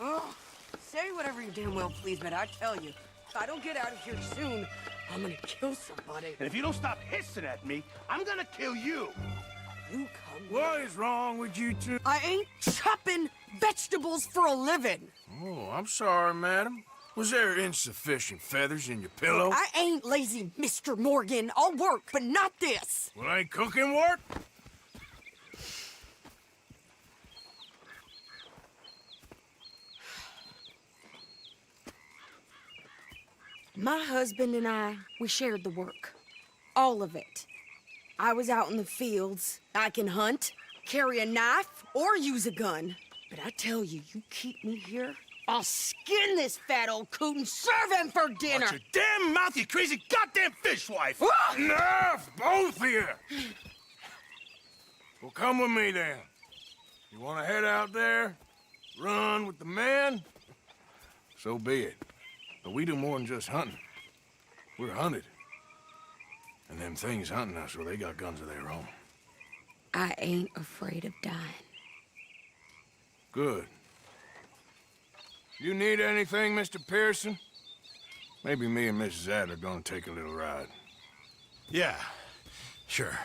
Oh, say whatever you damn well please, but I tell you, if I don't get out of here soon, I'm gonna kill somebody. And if you don't stop hissing at me, I'm gonna kill you. You come. What is wrong with you two? I ain't chopping vegetables for a living. Oh, I'm sorry, madam. Was there insufficient feathers in your pillow? I ain't lazy, Mr. Morgan. I'll work, but not this. Well, ain't cooking work? My husband and I, we shared the work. All of it. I was out in the fields. I can hunt, carry a knife, or use a gun. But I tell you, you keep me here, I'll skin this fat old coot and serve him for dinner. Watch your damn mouth, you crazy goddamn fishwife! Enough, both of you! Well, come with me, then. You want to head out there, run with the men? So be it. But we do more than just hunting. We're hunted. And them things hunting us, well, they got guns of their own. I ain't afraid of dying. Good. You need anything, Mr. Pearson? Maybe me and Mrs. Ad are gonna take a little ride. Yeah, sure.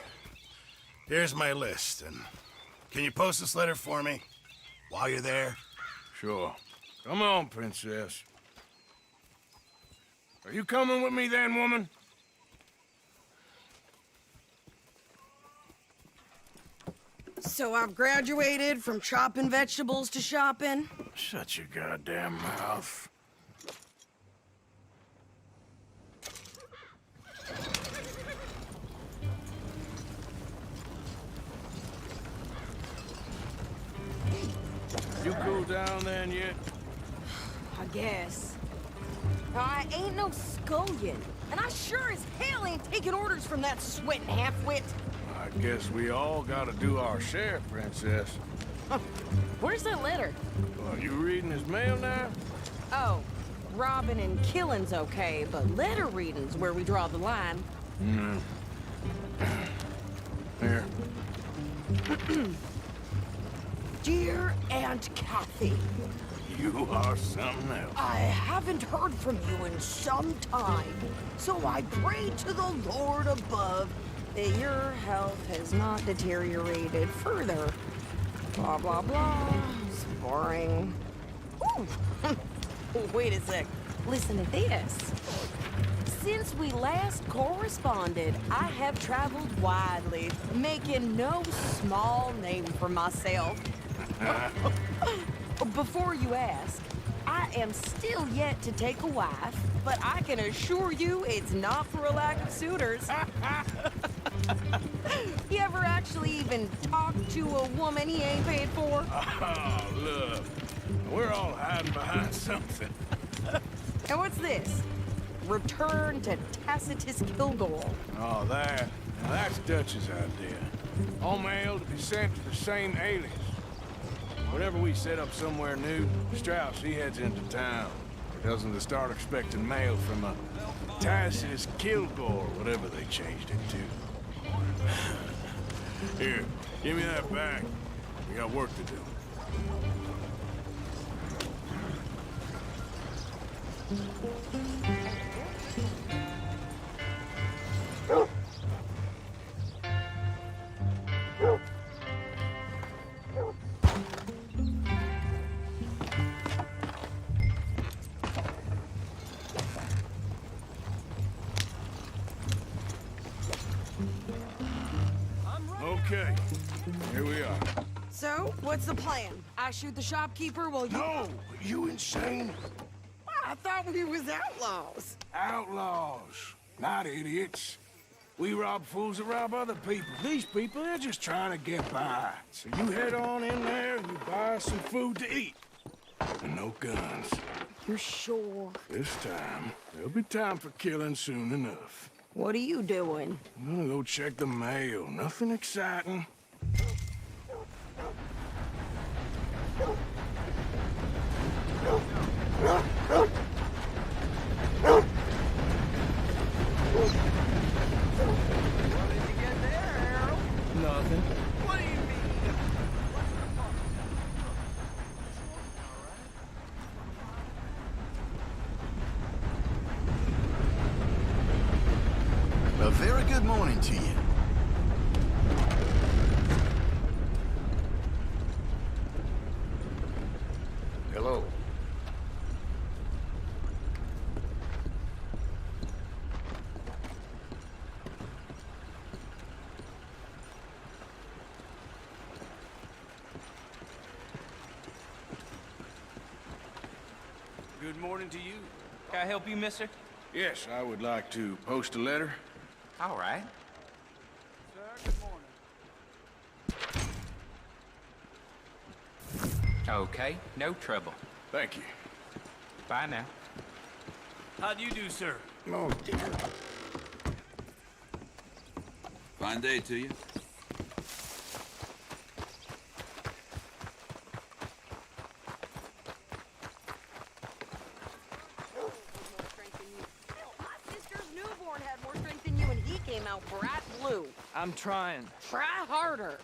Here's my list, and can you post this letter for me while you're there? Sure. Come on, Princess. Are you coming with me then, woman? So I've graduated from chopping vegetables to shopping. Shut your goddamn mouth. You cool down then yet? I guess. Now, I ain't no scullion, and I sure as hell ain't taking orders from that sweating half-wit. I guess we all gotta do our share, Princess. Where's that letter? Are you reading his mail now? Oh, robbing and killing's okay, but letter reading's where we draw the line. Here. Dear Aunt Kathy, You are something else. I haven't heard from you in some time, so I pray to the Lord above that your health has not deteriorated further. Blah, blah, blah. It's boring. Ooh. Wait a sec. Listen to this. Since we last corresponded, I have traveled widely, making no small name for myself. Before you ask, I am still yet to take a wife, but I can assure you it's not for a lack of suitors. You ever actually even talk to a woman he ain't paid for? Oh, look. We're all hiding behind something. And what's this? Return to Tacitus Kilgore. Oh, that's Dutch's idea. All mail to be sent to the same alias. Whenever we set up somewhere new, Strauss, he heads into town. Tells them to start expecting mail from a Tacitus Kilgore, whatever they changed it to. Here, give me that back. We got work to do. Okay, here we are. So, what's the plan? I shoot the shopkeeper while you... No, you insane? I thought we was outlaws. Outlaws, not idiots. We rob fools that rob other people. These people, they're just trying to get by. So you head on in there and you buy some food to eat. And no guns. You're sure? This time, there'll be time for killing soon enough. What are you doing? I'm gonna go check the mail. Nothing exciting. Nothing. What do you mean? Good morning to you. Hello. Good morning to you. Can I help you, mister? Yes, I would like to post a letter. All right. Sir, good morning. Okay, no trouble. Thank you. Bye now. How do you do, sir? Oh, dear. Fine day to you. My sister's newborn had more strength than you, and he came out bright blue. I'm trying. Try harder.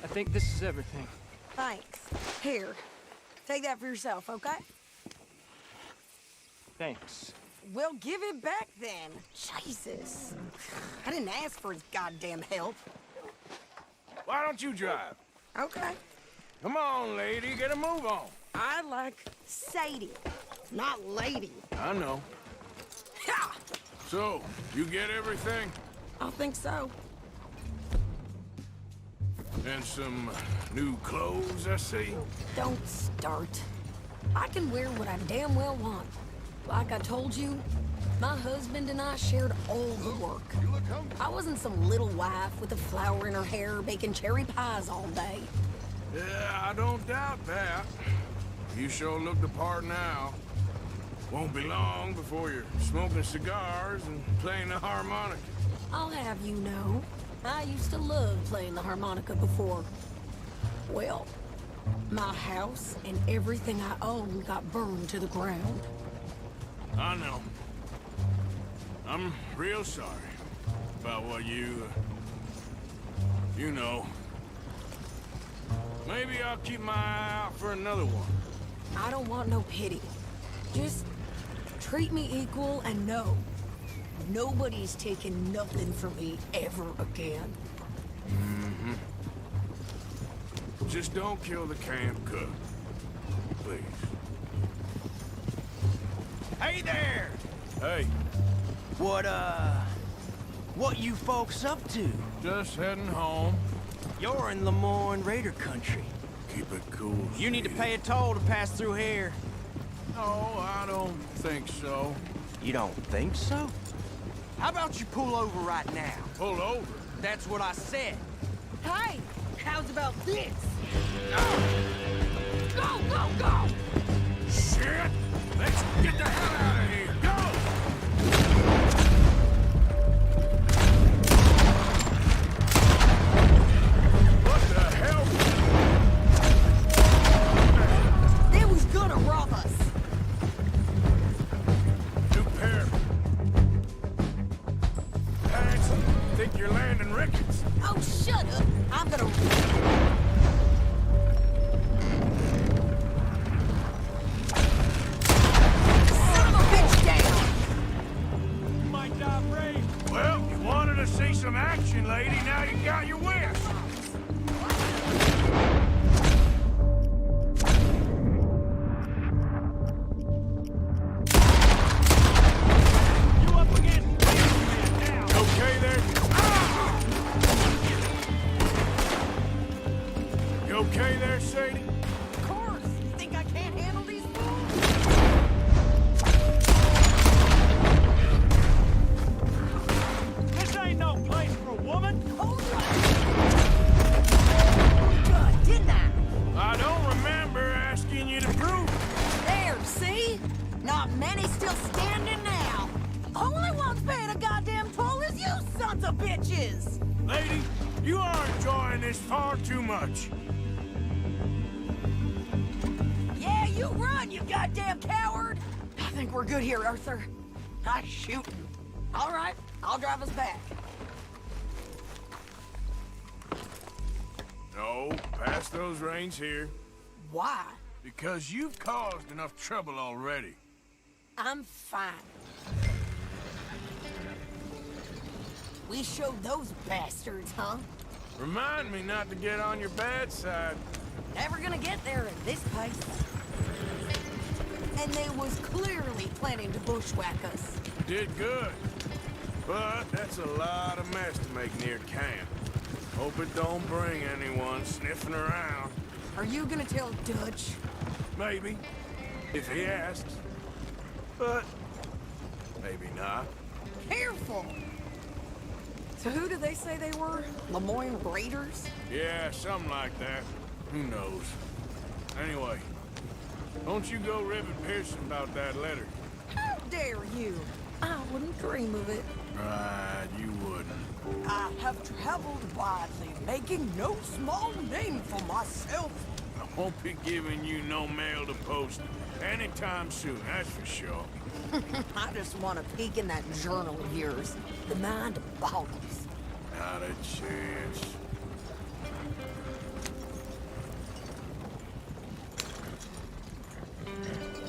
I think this is everything. Thanks. Here, take that for yourself, okay? Thanks. Well, give it back then. Jesus. I didn't ask for his goddamn help. Why don't you drive? Okay. Come on, lady, get a move on. I like Sadie, not lady. I know. Ha! So, you get everything? I think so. And some new clothes, I see. Don't start. I can wear what I damn well want. Like I told you, my husband and I shared all the work. I wasn't some little wife with a flower in her hair baking cherry pies all day. Yeah, I don't doubt that. You sure look the part now. Won't be long before you're smoking cigars and playing the harmonica. I'll have you know, I used to love playing the harmonica before. Well, my house and everything I owned got burned to the ground. I know. I'm real sorry about what you know. Maybe I'll keep my eye out for another one. I don't want no pity. Just treat me equal and know nobody's taking nothing from me ever again. Mm-hmm. Just don't kill the camp cook. Please. Hey there! Hey, What you folks up to? just heading home. You're in Lemoyne Raider country. Keep it cool. You need to sweetie. pay a toll to pass through here. No, I don't think so. You don't think so? How about you pull over right now? Pull over. That's what I said. Hey, how's about this? Go, go, go! Shit! Let's get the hell out of here! Go! What the hell? They was gonna rob us. New pair. Pants. Think you're landing Ricketts. Oh, shut up. I'm gonna... Son of a bitch down! You might die brave. Well, you wanted to see some action, lady. Now you got your wish. You up against me now. Okay there? Ah! You okay there, Sadie? Of course. You think I can't handle these fools? This ain't no place for a woman. Hold on. Good, didn't I? I don't remember asking you to prove it. There, see? Not many still standing now. Only one's paying a goddamn toll is you sons of bitches! Lady, you are enjoying this far too much. Yeah, you run, you goddamn coward! I think we're good here, Arthur. I shoot. All right, I'll drive us back. No, pass those reins here. Why? Because you've caused enough trouble already. I'm fine. We showed those bastards, huh? Remind me not to get on your bad side. Never gonna get there at this pace. And they was clearly planning to bushwhack us. Did good. But that's a lot of mess to make near camp. Hope it don't bring anyone sniffing around. Are you gonna tell Dutch? Maybe, if he asks. But maybe not. Careful! So who do they say they were? Lemoyne Raiders? Yeah, something like that. Who knows? Anyway, don't you go ribbing Pearson about that letter. How dare you? I wouldn't dream of it. Right, you wouldn't. I have traveled widely, making no small name for myself. I won't be giving you no mail to post anytime soon, that's for sure. I just want to peek in that journal of yours. The mind boggles. Not a chance.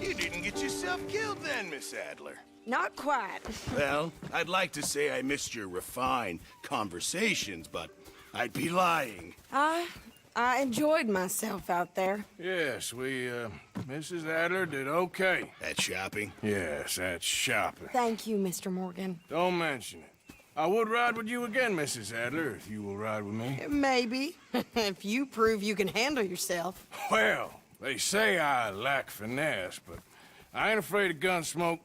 You didn't get yourself killed then, Miss Adler. Not quite. Well, I'd like to say I missed your refined conversations, but I'd be lying. I enjoyed myself out there. Yes, Mrs. Adler did okay. At shopping? Yes, that's shopping. Thank you, Mr. Morgan. Don't mention it. I would ride with you again, Mrs. Adler, if you will ride with me. Maybe. If you prove you can handle yourself. Well, they say I lack finesse, but I ain't afraid of gun smoke.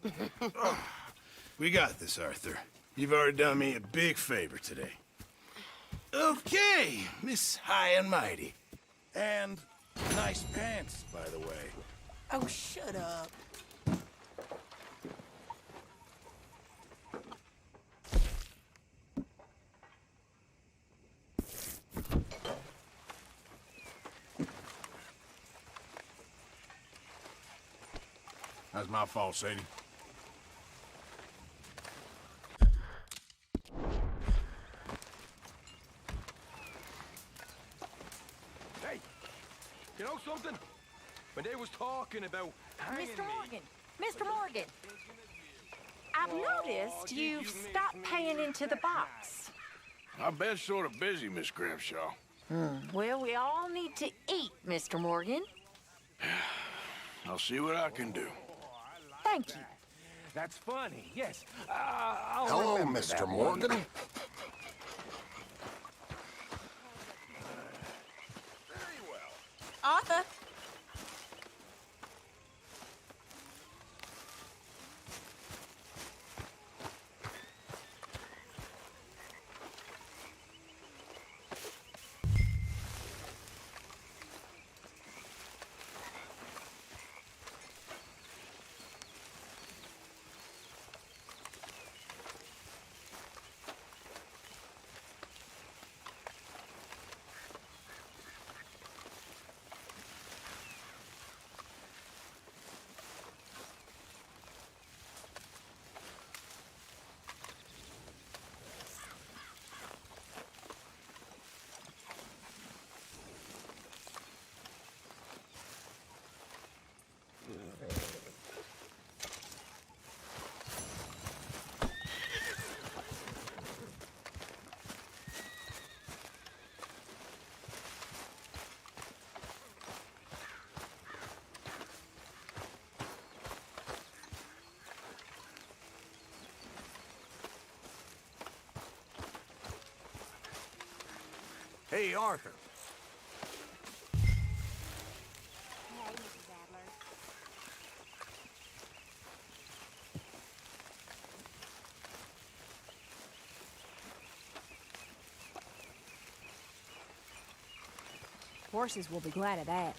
We got this, Arthur. You've already done me a big favor today. Okay, Miss High and Mighty. And nice pants, by the way. Oh, shut up. That's my fault, Sadie. Hey, you know something? When they was talking about hanging Mr. me, Morgan, Mr. Morgan, I've noticed you've stopped paying into the box. I've been sort of busy, Miss Grimshaw. Well, we all need to eat, Mr. Morgan. I'll see what I can do. Thank you. that's funny, yes. I'll Hello, remember Mr. that one. Morgan. Very well. Arthur. Hey, Arthur. Hey, Mrs. Adler. Horses will be glad of that.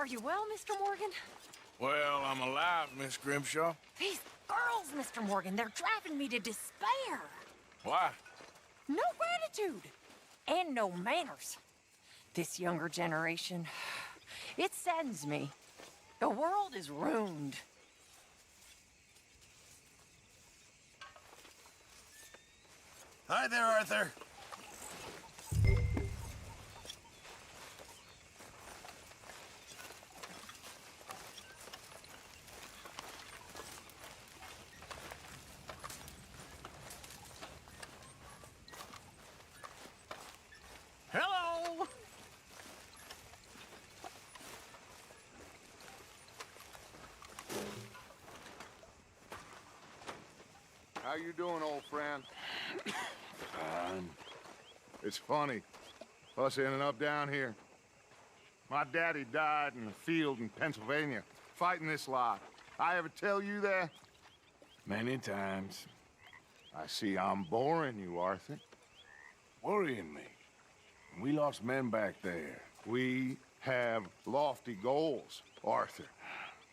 Are you well, Mr. Morgan? Well, I'm alive, Miss Grimshaw. These girls, Mr. Morgan, they're driving me to despair. Why? No gratitude and no manners. This younger generation, it saddens me. The world is ruined. Hi there, Arthur. Hello! How you doing, old friend? It's funny, us ending up down here. My daddy died in the field in Pennsylvania, fighting this lot. I ever tell you that? Many times. I see I'm boring you, Arthur. Worrying me. We lost men back there. We have lofty goals, Arthur.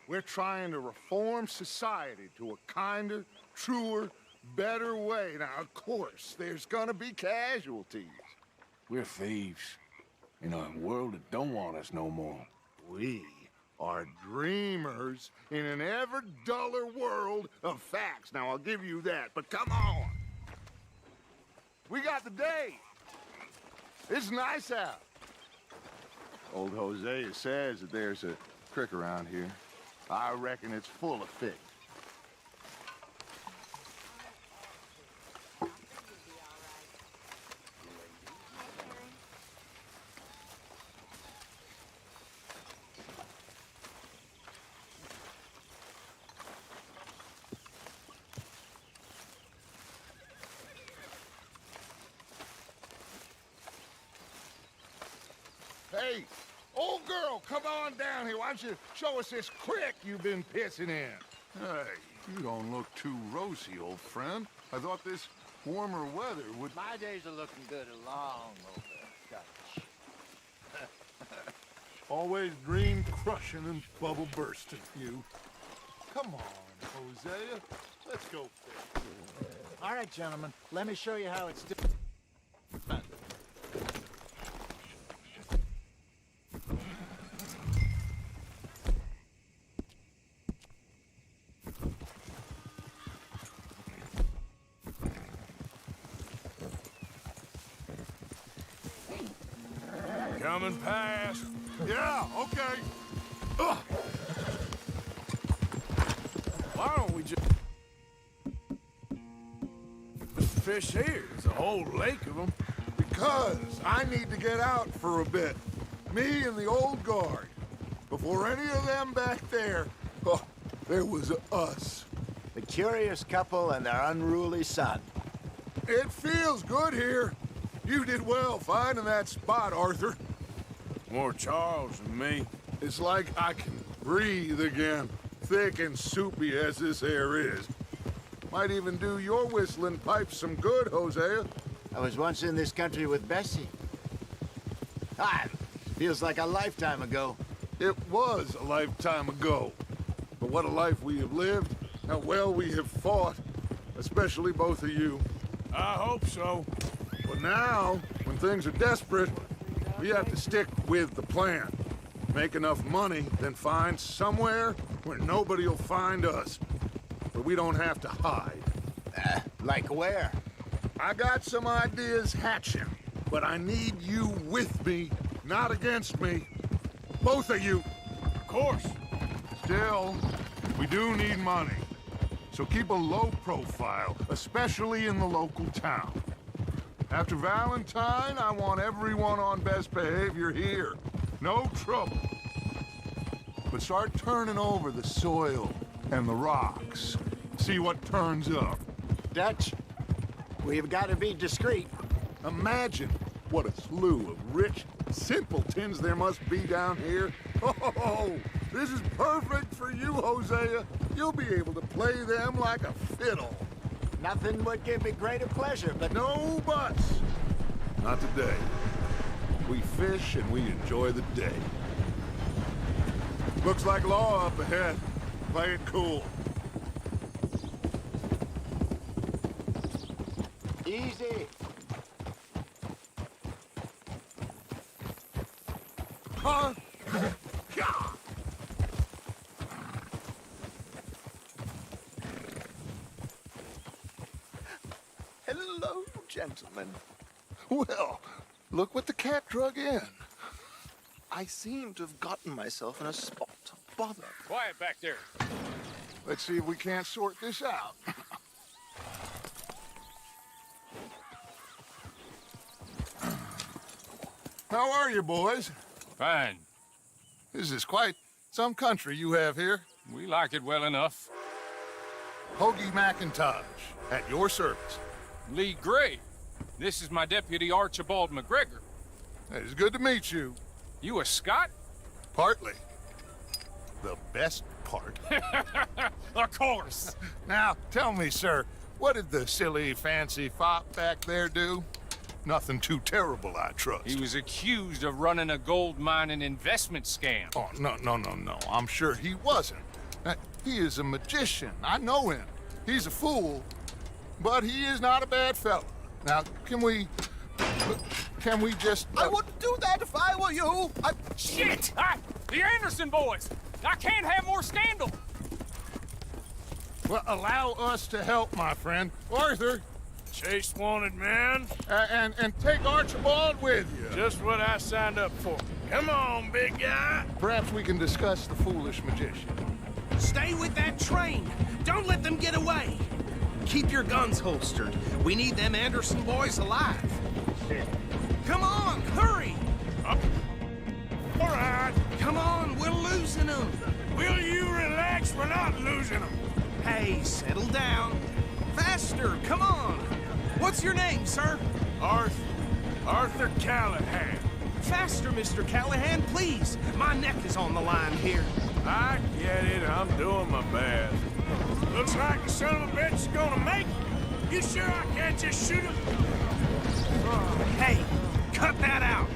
We're trying to reform society to a kinder, truer, better way. Now, of course, there's gonna be casualties. We're thieves. In a world that don't want us no more. We are dreamers in an ever duller world of facts. Now, I'll give you that, but come on. We got the day. It's nice out. Old Hosea says that there's a creek around here. I reckon it's full of fish. Hey, old girl, come on down here. Why don't you show us this creek you've been pissing in? Hey, you don't look too rosy, old friend. I thought this warmer weather would... My days are looking good along over Dutch. Always dream crushing and bubble bursting, you. Come on, Hosea. Let's go fish. All right, gentlemen, let me show you how it's done. Coming past. Yeah, okay. Ugh. Why don't we just fish here? There's a whole lake of them. Because I need to get out for a bit. Me and the old guard. Before any of them back there, oh, there was us. The curious couple and their unruly son. It feels good here. You did well finding that spot, Arthur. More Charles than me. It's like I can breathe again, thick and soupy as this air is. Might even do your whistling pipes some good, Hosea. I was once in this country with Bessie. Ah, feels like a lifetime ago. It was a lifetime ago. But what a life we have lived, how well we have fought, especially both of you. I hope so. But now, when things are desperate, we have to stick with the plan. Make enough money, then find somewhere where nobody will find us. Where we don't have to hide. Like where? I got some ideas hatching, but I need you with me, not against me. Both of you. Of course. Still, we do need money. So keep a low profile, especially in the local town. After Valentine, I want everyone on best behavior here. No trouble. But start turning over the soil and the rocks. See what turns up. Dutch, we've got to be discreet. Imagine what a slew of rich simpletons there must be down here. Oh, this is perfect for you, Hosea. You'll be able to play them like a fiddle. Nothing would give me greater pleasure, but... No buts. Not today. We fish and we enjoy the day. Looks like law up ahead. Play it cool. Easy. Huh? Hello, gentlemen. Well, look what the cat drug in. I seem to have gotten myself in a spot of bother. Quiet back there. Let's see if we can't sort this out. How are you, boys? Fine. This is quite some country you have here. We like it well enough. Hoagie McIntosh, at your service. Lee Gray. This is my deputy Archibald McGregor. It's good to meet you. You a Scot? Partly. The best part. Of course. Now, tell me, sir, what did the silly, fancy fop back there do? Nothing too terrible, I trust. He was accused of running a gold mining investment scam. Oh, no. I'm sure he wasn't. He is a magician. I know him. He's a fool, but he is not a bad fellow. Now, can we just... I wouldn't do that if I were you. Shit! The Anderson boys! I can't have more scandal! Well, allow us to help, my friend. Arthur, Chase wanted man. and take Archibald with you. Just what I signed up for. Come on, big guy. Perhaps we can discuss the foolish magician. Stay with that train. Don't let them get away. Keep your guns holstered. We need them Anderson boys alive. Come on, hurry! All right. Come on, we're losing them. Will you relax? We're not losing them. Hey, settle down. Faster, come on. What's your name, sir? Arthur Callahan. Faster, Mr. Callahan, please. My neck is on the line here. I get it. I'm doing my best. Looks like the son of a bitch is gonna make it. You sure I can't just shoot him? Hey, cut that out.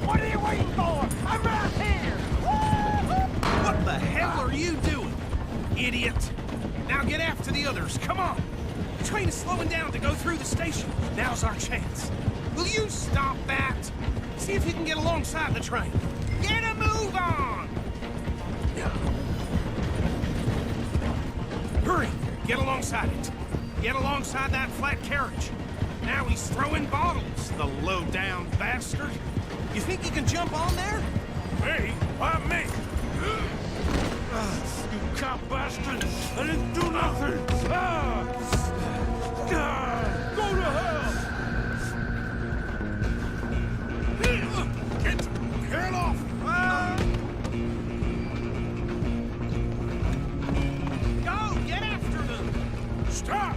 What are you waiting for? I'm right here! What the hell are you doing, idiot? Now get after the others, come on. The train is slowing down to go through the station. Now's our chance. Will you stop that? See if you can get alongside the train. Get a move on! Hurry, get alongside it. Get alongside that flat carriage. Now he's throwing bottles, the low-down bastard. You think you can jump on there? Me? Why me? You cop bastard! I didn't do nothing! Go to hell! Get off! Go, get after them! Stop!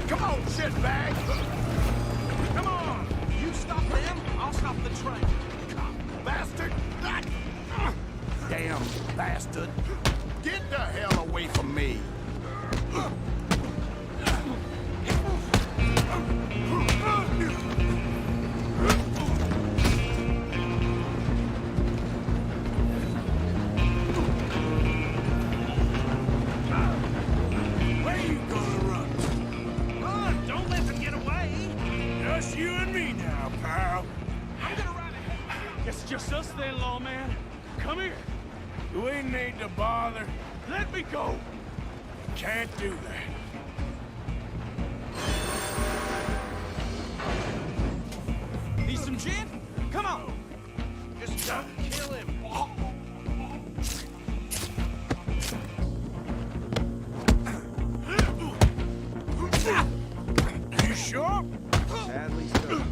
Come on, shitbag! Come on! You stop them, I'll stop the train. Bastard! Damn bastard. Get the hell away from me. Where you gonna run? Run! Don't let them get away! Just you and me now, pal. I'm gonna ride ahead. It's just us then, lawman. Come here. We need to bother. Let me go. Can't do that. Need some gin? Come on! Just don't kill him. You sure? Sadly so.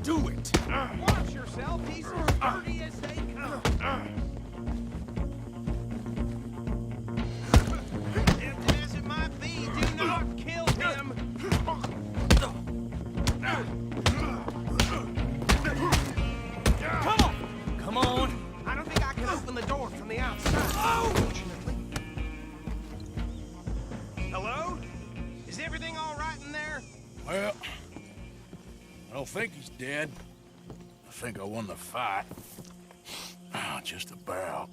Do it. Watch yourself, he's as dirty as they come. Tempted as it might be, do not kill him. Come on! I don't think I can open the door from the outside. don't think he's dead. I think I won the fight. Oh, just about.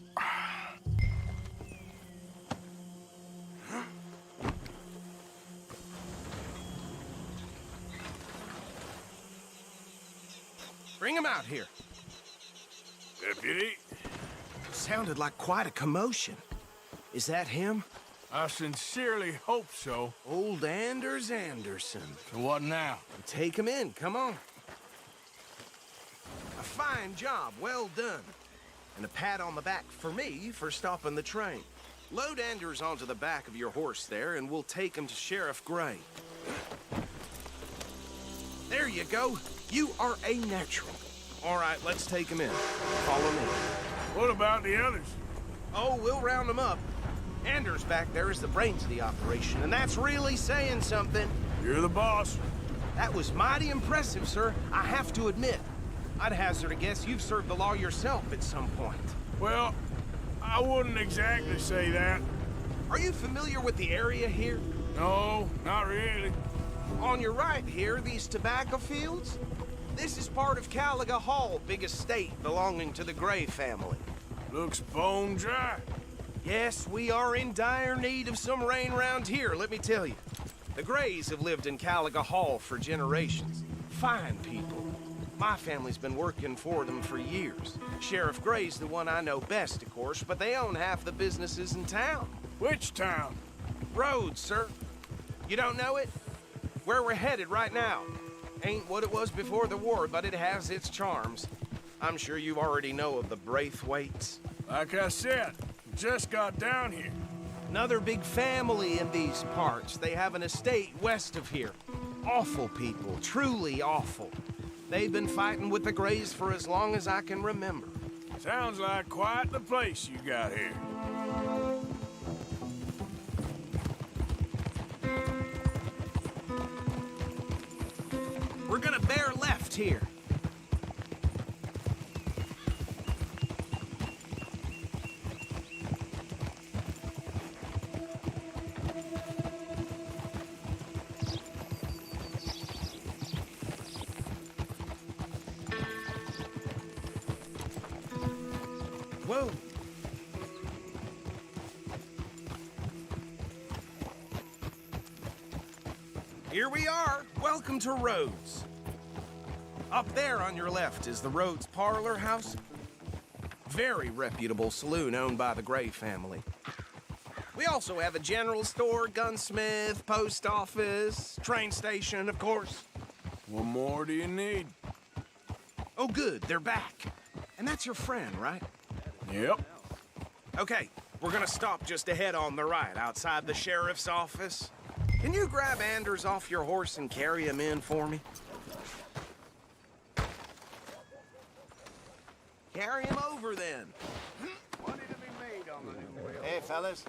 Bring him out here. Deputy? Sounded like quite a commotion. Is that him? I sincerely hope so. Old Anders Anderson. So what now? Take him in, come on. A fine job, well done. And a pat on the back for me for stopping the train. Load Anders onto the back of your horse there, and we'll take him to Sheriff Gray. There you go. You are a natural. All right, let's take him in. Follow me. What about the others? Oh, we'll round them up. Anders back there is the brains of the operation, and that's really saying something. You're the boss. That was mighty impressive, sir. I have to admit. I'd hazard a guess you've served the law yourself at some point. Well, I wouldn't exactly say that. Are you familiar with the area here? No, not really. On your right here, these tobacco fields? This is part of Caliga Hall, big estate belonging to the Gray family. Looks bone dry. Yes, we are in dire need of some rain round here, let me tell you. The Grays have lived in Caliga Hall for generations. Fine people. My family's been working for them for years. Sheriff Gray's the one I know best, of course, but they own half the businesses in town. Which town? Rhodes, sir. You don't know it? Where we're headed right now. Ain't what it was before the war, but it has its charms. I'm sure you already know of the Braithwaites. Like I said, just got down here. Another big family in these parts. They have an estate west of here. Awful people, truly awful. They've been fighting with the Grays for as long as I can remember. Sounds like quite the place you got here. We're gonna bear left here. Whoa. Here we are. Welcome to Rhodes. Up there on your left is the Rhodes Parlor House. Very reputable saloon owned by the Gray family. We also have a general store, gunsmith, post office, train station, of course. What more do you need? Oh, good, they're back. And that's your friend, right? Yep. Okay, we're gonna stop just ahead on the right, outside the sheriff's office. Can you grab Anders off your horse and carry him in for me? Carry him over, then. Money to be made on the new railroad. Hey, fellas.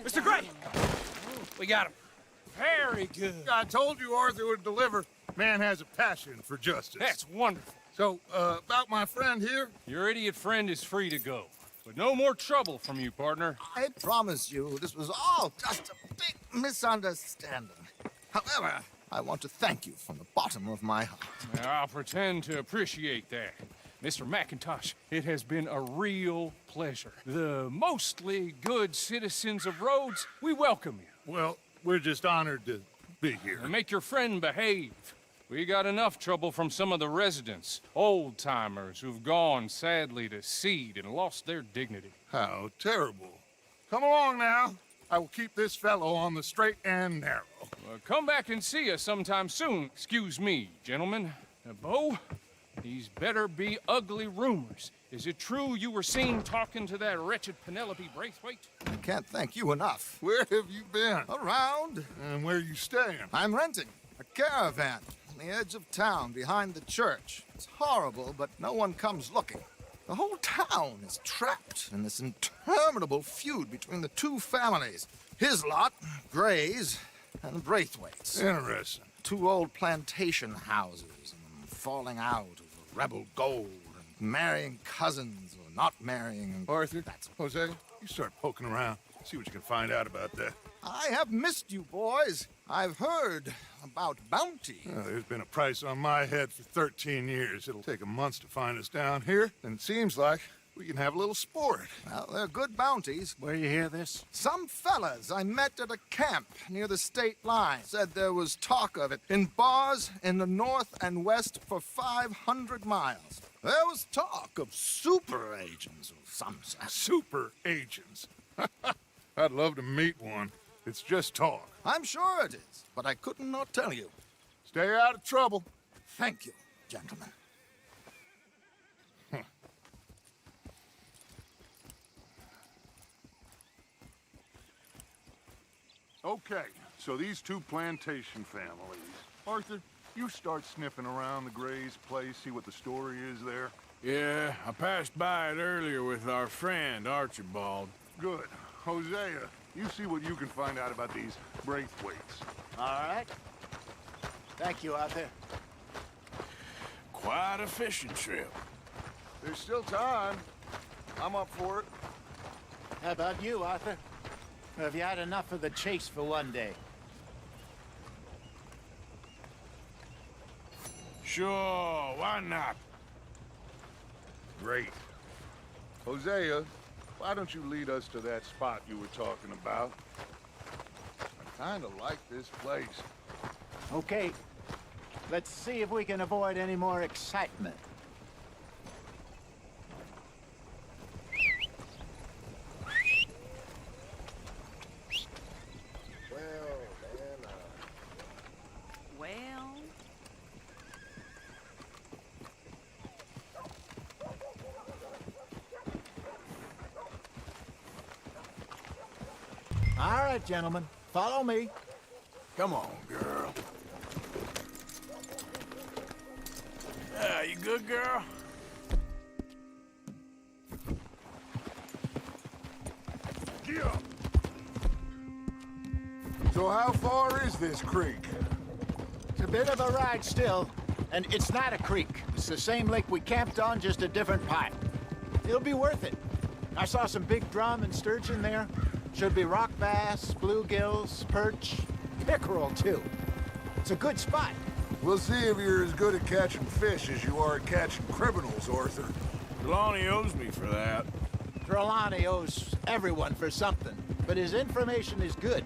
Mr. Gray! We got him. Very good. I told you Arthur would deliver. Man has a passion for justice. That's wonderful. So, about my friend here? Your idiot friend is free to go. But no more trouble from you, partner. I promise you, this was all just a big misunderstanding. However, I want to thank you from the bottom of my heart. I'll pretend to appreciate that. Mr. McIntosh, it has been a real pleasure. The mostly good citizens of Rhodes, we welcome you. Well, we're just honored to be here. And make your friend behave. We got enough trouble from some of the residents, old-timers who've gone, sadly, to seed and lost their dignity. How terrible. Come along now. I will keep this fellow on the straight and narrow. Come back and see us sometime soon. Excuse me, gentlemen. Bo, these better be ugly rumors. Is it true you were seen talking to that wretched Penelope Braithwaite? I can't thank you enough. Where have you been? Around. And where are you staying? I'm renting a caravan on the edge of town behind the church. It's horrible, but no one comes looking. The whole town is trapped in this interminable feud between the two families. His lot, Gray's, and Braithwaite's. Interesting. Two old plantation houses, and falling out over rebel gold, and marrying cousins or not marrying. And Arthur, Jose, you start poking around. See what you can find out about that. I have missed you, boys. I've heard about bounty. There's been a price on my head for 13 years. It'll take 'em months to find us down here, and it seems like we can have a little sport. Well, they're good bounties. Where you hear this? Some fellas I met at a camp near the state line said there was talk of it in bars in the north and west for 500 miles. There was talk of super agents of some sort. Super agents. I'd love to meet one. It's just talk. I'm sure it is, but I couldn't not tell you. Stay out of trouble. Thank you, gentlemen. Okay, so these two plantation families. Arthur, you start sniffing around the Gray's place, see what the story is there. Yeah, I passed by it earlier with our friend, Archibald. Good. Hosea, you see what you can find out about these Braithwaites. All right. Thank you, Arthur. Quite a fishing trip. There's still time. I'm up for it. How about you, Arthur? Have you had enough of the chase for one day? Sure, why not? Great. Hosea, why don't you lead us to that spot you were talking about? I kind of like this place. Okay. Let's see if we can avoid any more excitement. Well, All right, gentlemen. Follow me. Come on, girl. You good, girl? Get up. So how far is this creek? It's a bit of a ride still, and it's not a creek. It's the same lake we camped on, just a different part. It'll be worth it. I saw some big drum and sturgeon there. Should be rock bass, bluegills, perch, pickerel, too. It's a good spot. We'll see if you're as good at catching fish as you are at catching criminals, Arthur. Trelawney owes me for that. Trelawney owes everyone for something, but his information is good.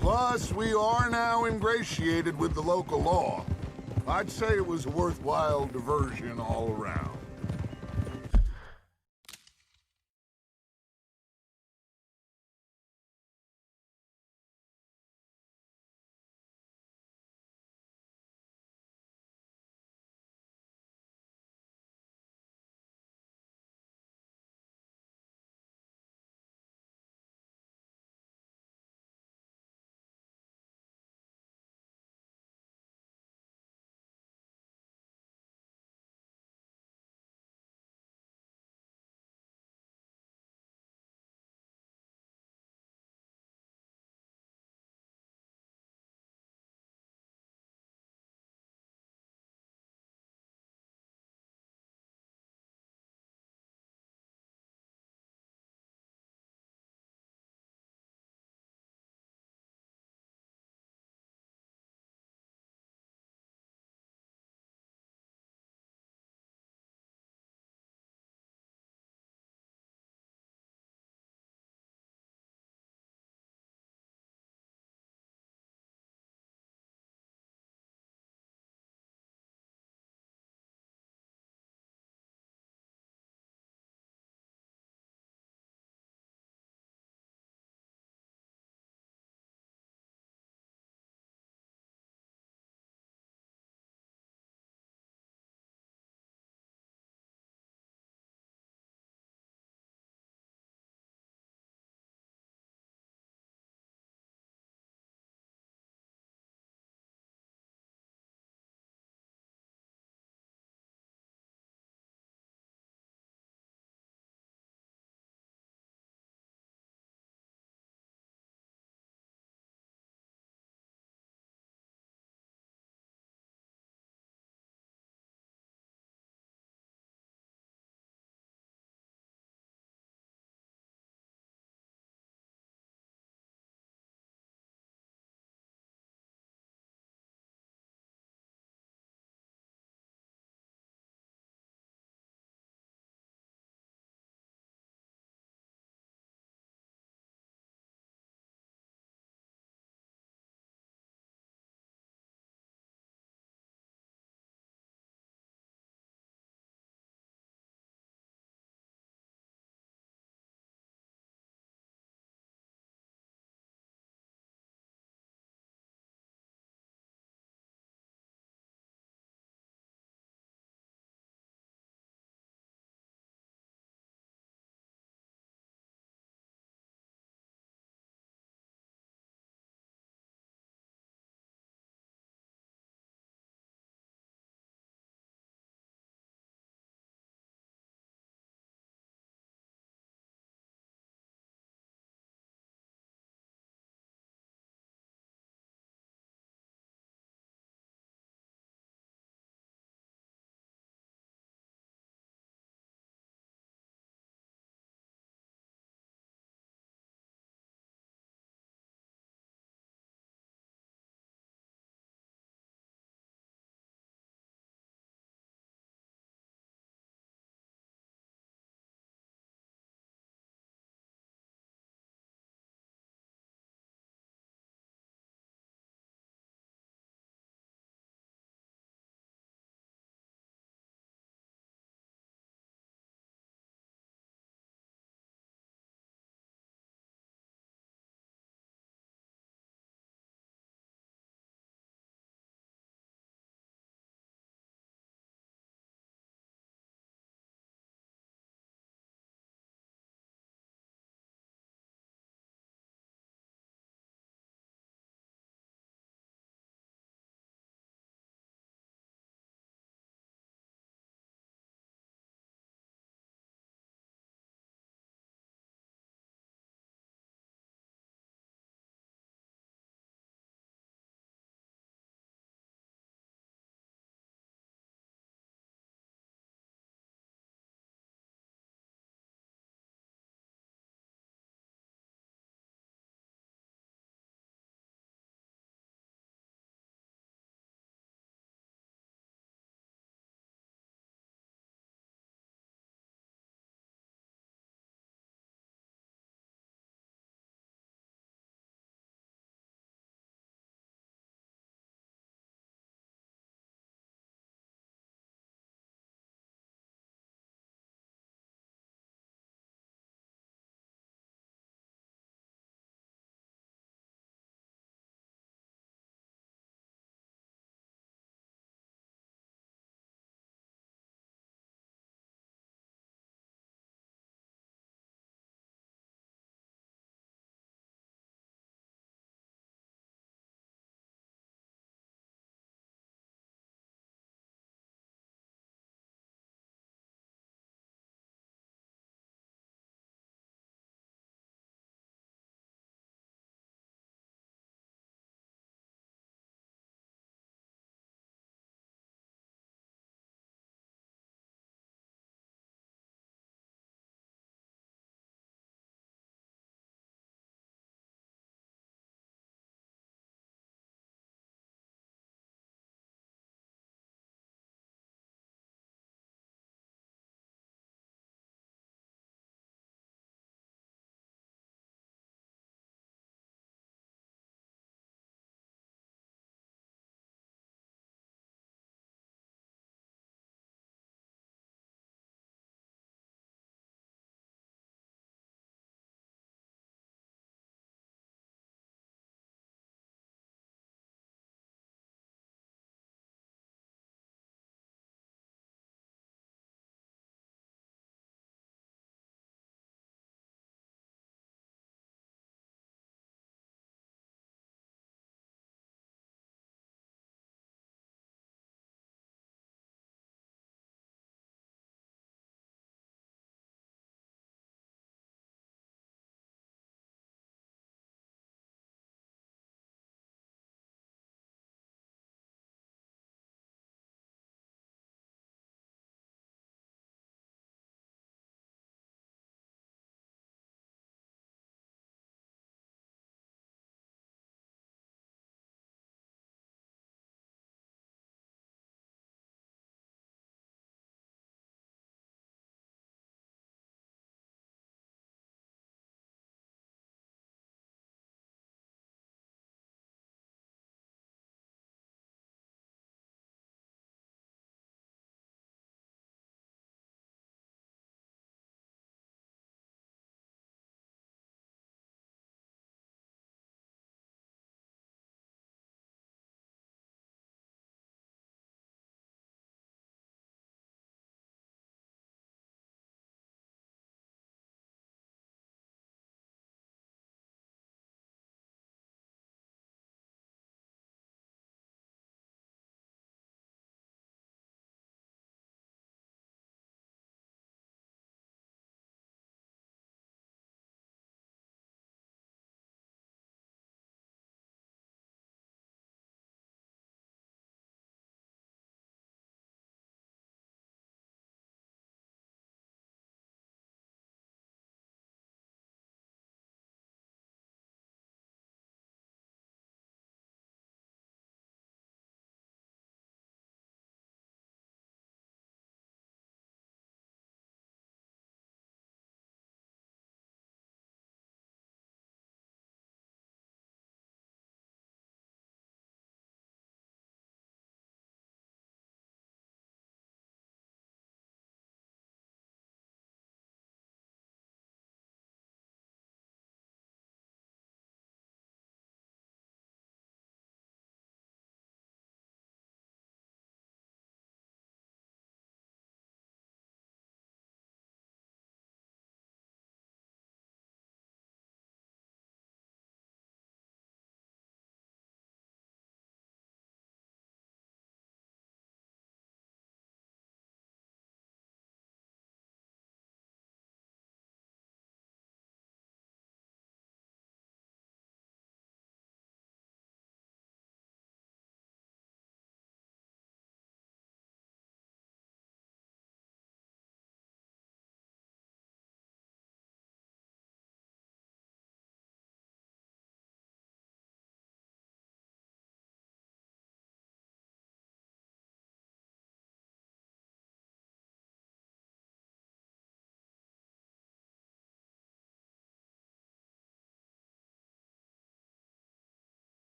Plus, we are now ingratiated with the local law. I'd say it was a worthwhile diversion all around.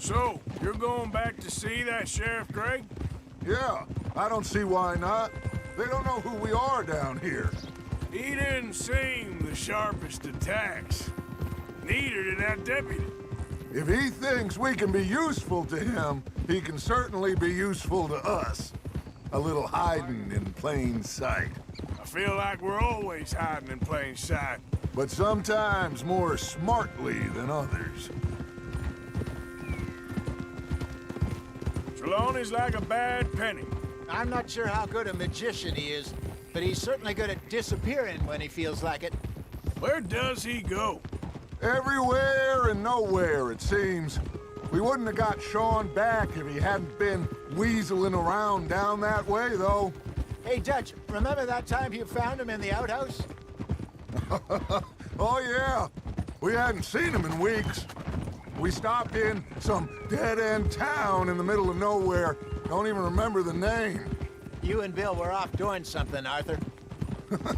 So, you're going back to see that Sheriff Gregg? Yeah, I don't see why not. They don't know who we are down here. He didn't seem the sharpest attacks. Neither did that deputy. If he thinks we can be useful to him, he can certainly be useful to us. A little hiding in plain sight. I feel like we're always hiding in plain sight. But sometimes more smartly than others. Trelawney's like a bad penny. I'm not sure how good a magician he is, but he's certainly good at disappearing when he feels like it. Where does he go? Everywhere and nowhere, it seems. We wouldn't have got Sean back if he hadn't been weaseling around down that way, though. Hey, Dutch, remember that time you found him in the outhouse? Oh, yeah. We hadn't seen him in weeks. We stopped in some dead-end town in the middle of nowhere. Don't even remember the name. You and Bill were off doing something, Arthur.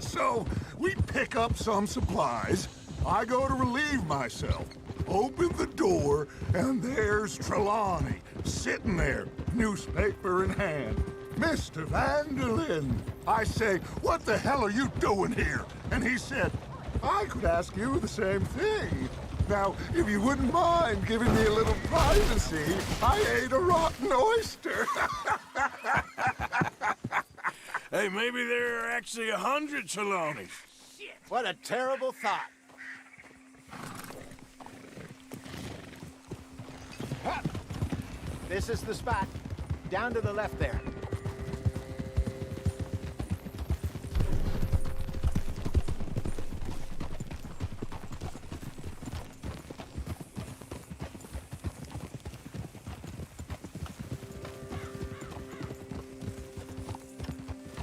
So, we pick up some supplies. I go to relieve myself. Open the door, and there's Trelawney, sitting there, newspaper in hand. Mr. Vanderlyn. I say, what the hell are you doing here? And he said, I could ask you the same thing. Now, if you wouldn't mind giving me a little privacy, I ate a rotten oyster. Hey, maybe there are actually 100 Trelawneys. What a terrible thought. This is the spot. Down to the left there.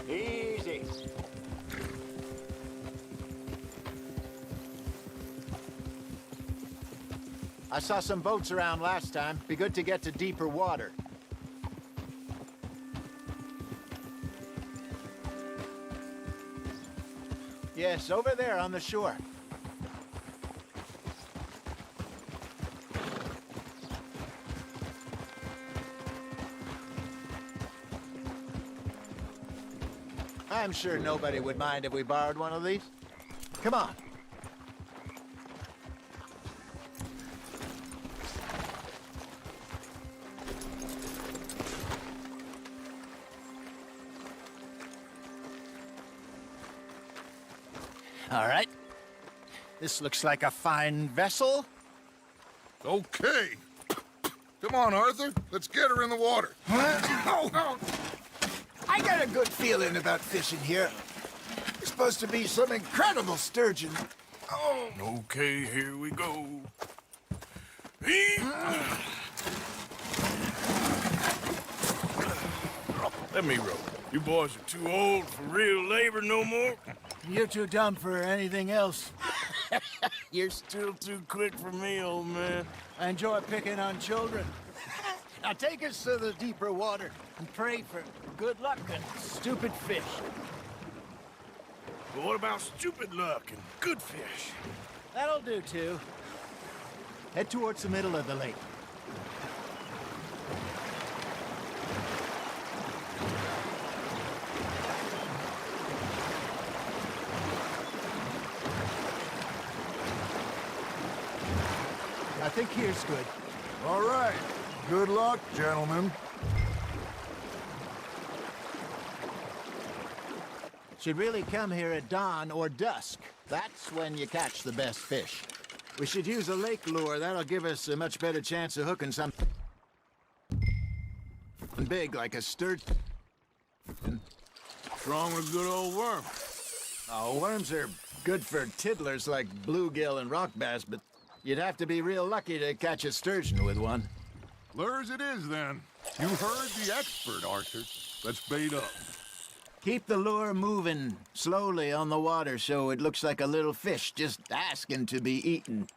Easy. I saw some boats around last time. Be good to get to deeper water. Yes, over there on the shore. I'm sure nobody would mind if we borrowed one of these. Come on. All right. This looks like a fine vessel. Okay. Come on, Arthur. Let's get her in the water. Oh. I got a good feeling about fishing here. There's supposed to be some incredible sturgeon. Oh. Okay, here we go. Let me row. You boys are too old for real labor no more. You're too dumb for anything else. You're still too quick for me, old man. I enjoy picking on children. Now take us to the deeper water and pray for good luck and stupid fish. But what about stupid luck and good fish? That'll do, too. Head towards the middle of the lake. I think here's good. All right. Good luck, gentlemen. Should really come here at dawn or dusk. That's when you catch the best fish. We should use a lake lure. That'll give us a much better chance of hooking something big like a sturgeon. What's wrong with good old worm? Oh, worms are good for tiddlers like bluegill and rock bass, but you'd have to be real lucky to catch a sturgeon with one. Lures it is, then. You heard the expert, Arthur. Let's bait up. Keep the lure moving slowly on the water so it looks like a little fish just asking to be eaten.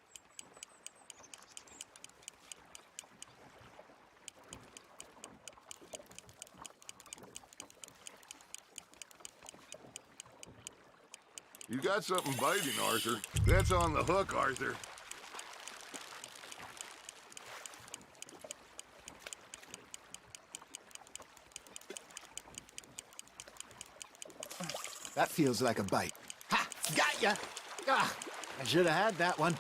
You got something biting, Arthur. That's on the hook, Arthur. That feels like a bite. Ha! Got ya! Ah, I should have had that one.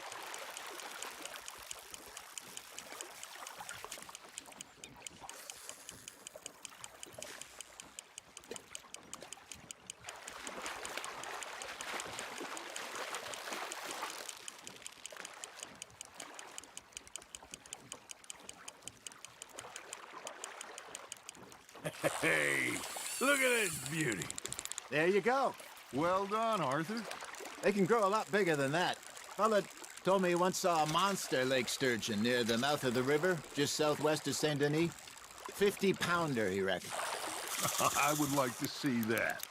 Hey, look at this beauty. There you go. Well done, Arthur. They can grow a lot bigger than that. Fella told me he once saw a monster lake sturgeon near the mouth of the river, just southwest of Saint Denis. 50-pounder, he reckoned. I would like to see that.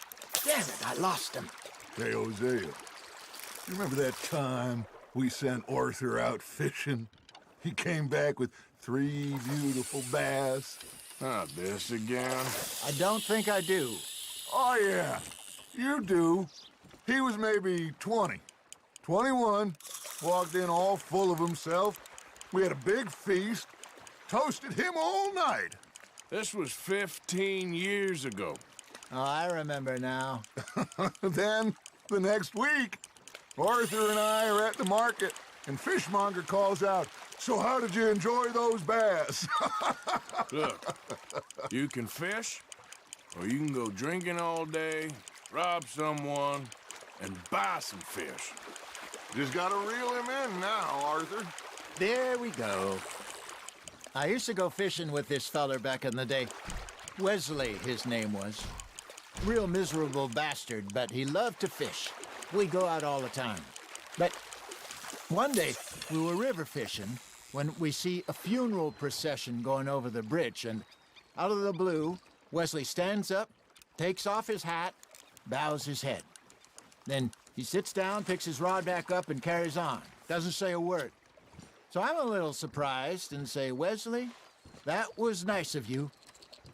Damn it, I lost him. Hey, Hosea, you remember that time we sent Arthur out fishing? He came back with 3 beautiful bass. Not this again. I don't think I do. Oh, yeah, you do. He was maybe 20, 21, walked in all full of himself. We had a big feast, toasted him all night. This was 15 years ago. Oh, I remember now. Then, the next week, Arthur and I are at the market, and Fishmonger calls out, "So how did you enjoy those bass?" Look, you can fish, or you can go drinking all day, rob someone, and buy some fish. Just gotta reel him in now, Arthur. There we go. I used to go fishing with this feller back in the day. Wesley, his name was. Real miserable bastard, but he loved to fish. We'd go out all the time. But one day, we were river fishing when we see a funeral procession going over the bridge, and out of the blue, Wesley stands up, takes off his hat, bows his head. Then he sits down, picks his rod back up, and carries on. Doesn't say a word. So I'm a little surprised and say, "Wesley, that was nice of you."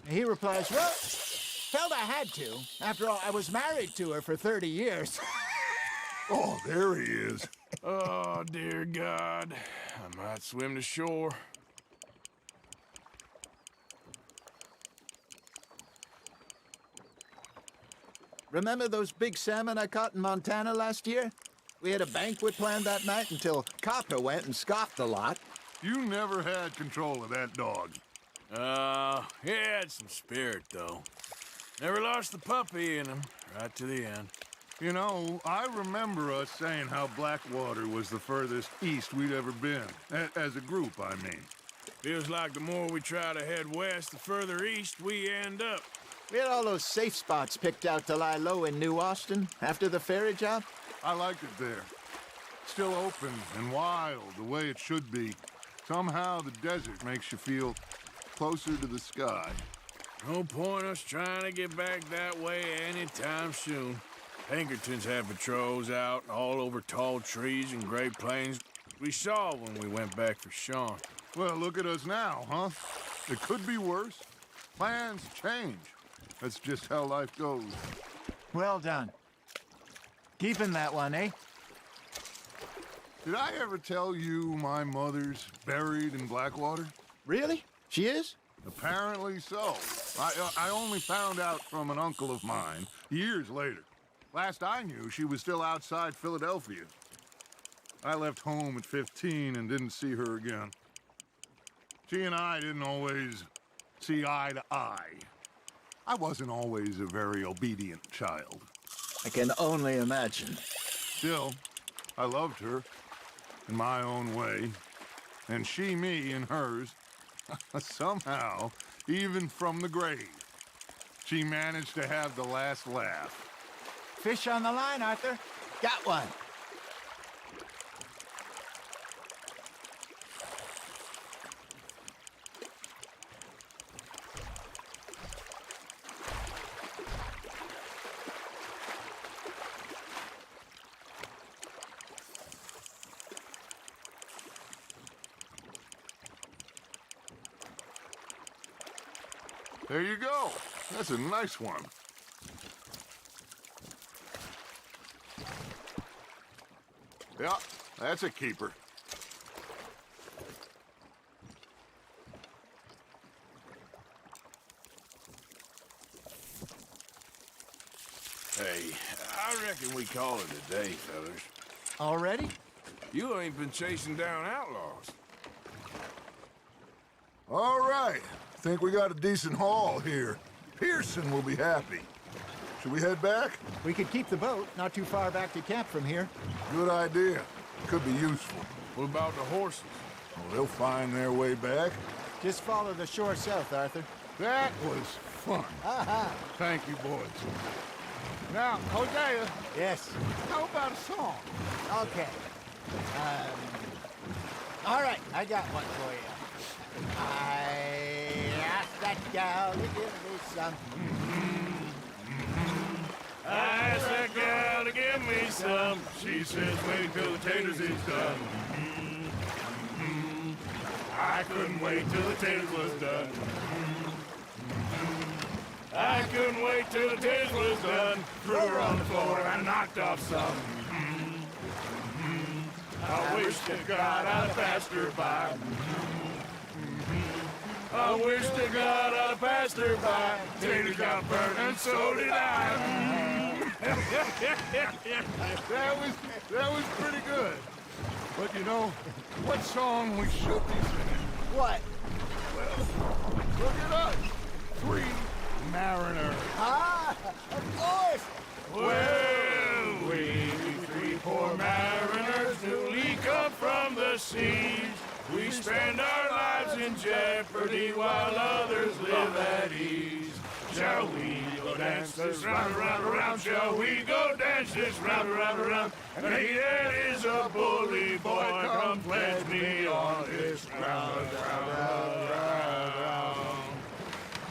And he replies, "Well, felt I had to. After all, I was married to her for 30 years. Oh, there he is. Oh, dear God. I might swim to shore. Remember those big salmon I caught in Montana last year? We had a banquet planned that night until Copper went and scoffed a lot. You never had control of that dog. He had some spirit, though. Never lost the puppy in him, right to the end. You know, I remember us saying how Blackwater was the furthest east we'd ever been. As a group, I mean. Feels like the more we try to head west, the further east we end up. We had all those safe spots picked out to lie low in New Austin after the ferry job. I liked it there. Still open and wild, the way it should be. Somehow the desert makes you feel closer to the sky. No point us trying to get back that way anytime soon. Pinkertons have patrols out all over tall trees and Great Plains. We saw when we went back for Sean. Well, look at us now, huh? It could be worse. Plans change. That's just how life goes. Well done. Keeping that one, eh? Did I ever tell you my mother's buried in Blackwater? Really? She is? Apparently so. I only found out from an uncle of mine years later. Last I knew, she was still outside Philadelphia. I left home at 15 and didn't see her again. She and I didn't always see eye to eye. I wasn't always a very obedient child. I can only imagine. Still, I loved her in my own way, and she me in hers. Somehow, even from the grave, she managed to have the last laugh. Fish on the line, Arthur. Got one. There you go. That's a nice one. Yeah, that's a keeper. Hey, I reckon we call it a day, fellas. Already? You ain't been chasing down outlaws. All right. Think we got a decent haul here. Pearson will be happy. Should we head back? We could keep the boat not too far back to camp from here. Good idea. Could be useful. What about the horses? Well, they'll find their way back. Just follow the shore south, Arthur. That was fun. Thank you, boys. Now, Hosea, Yes. how about a song? Okay. All right, I got one for you. I asked that gal to give me some. I asked that gal to give me some. She says, wait till the taters is done. I couldn't wait till the taters was done. I couldn't wait till the taters was done. Threw her on the floor and knocked off some. I wish to God I'd have passed her by. I wish to God I'd have passed her by. Taters got burned and so did I. That was pretty good. But you know, what song we should be singing? What? Look at us. 3 mariners. Ah, of course. Well, we 3 poor mariners newly come from the seas. We spend our lives in jeopardy while others live at ease. Shall we go dance this round, around, around? Shall we go dance this round, around, around? And he that is a bully boy, come pledge me on this ground, ground.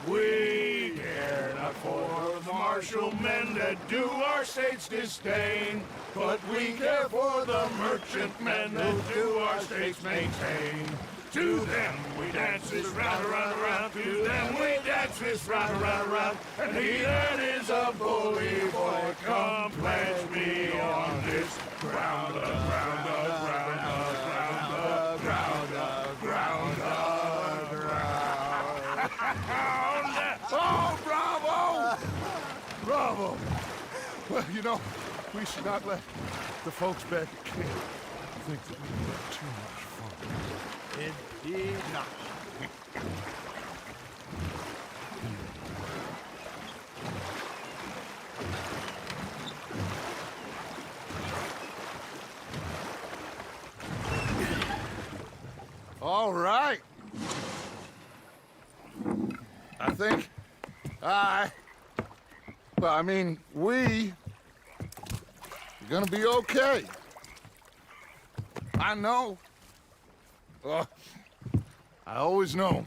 We care not for the martial men that do our states disdain, but we care for the merchant men that do our states maintain. To them we dance this round, around, around. To them we dance this round, around, around. And he that is a bully boy, come pledge me on this ground, ground, ground, ground, ground, ground, ground. Oh, bravo! Bravo! Well, you know, we should not let the folks back at camp think that we had too much fun. It did not. All right. I think we are gonna be okay. I know. I always know.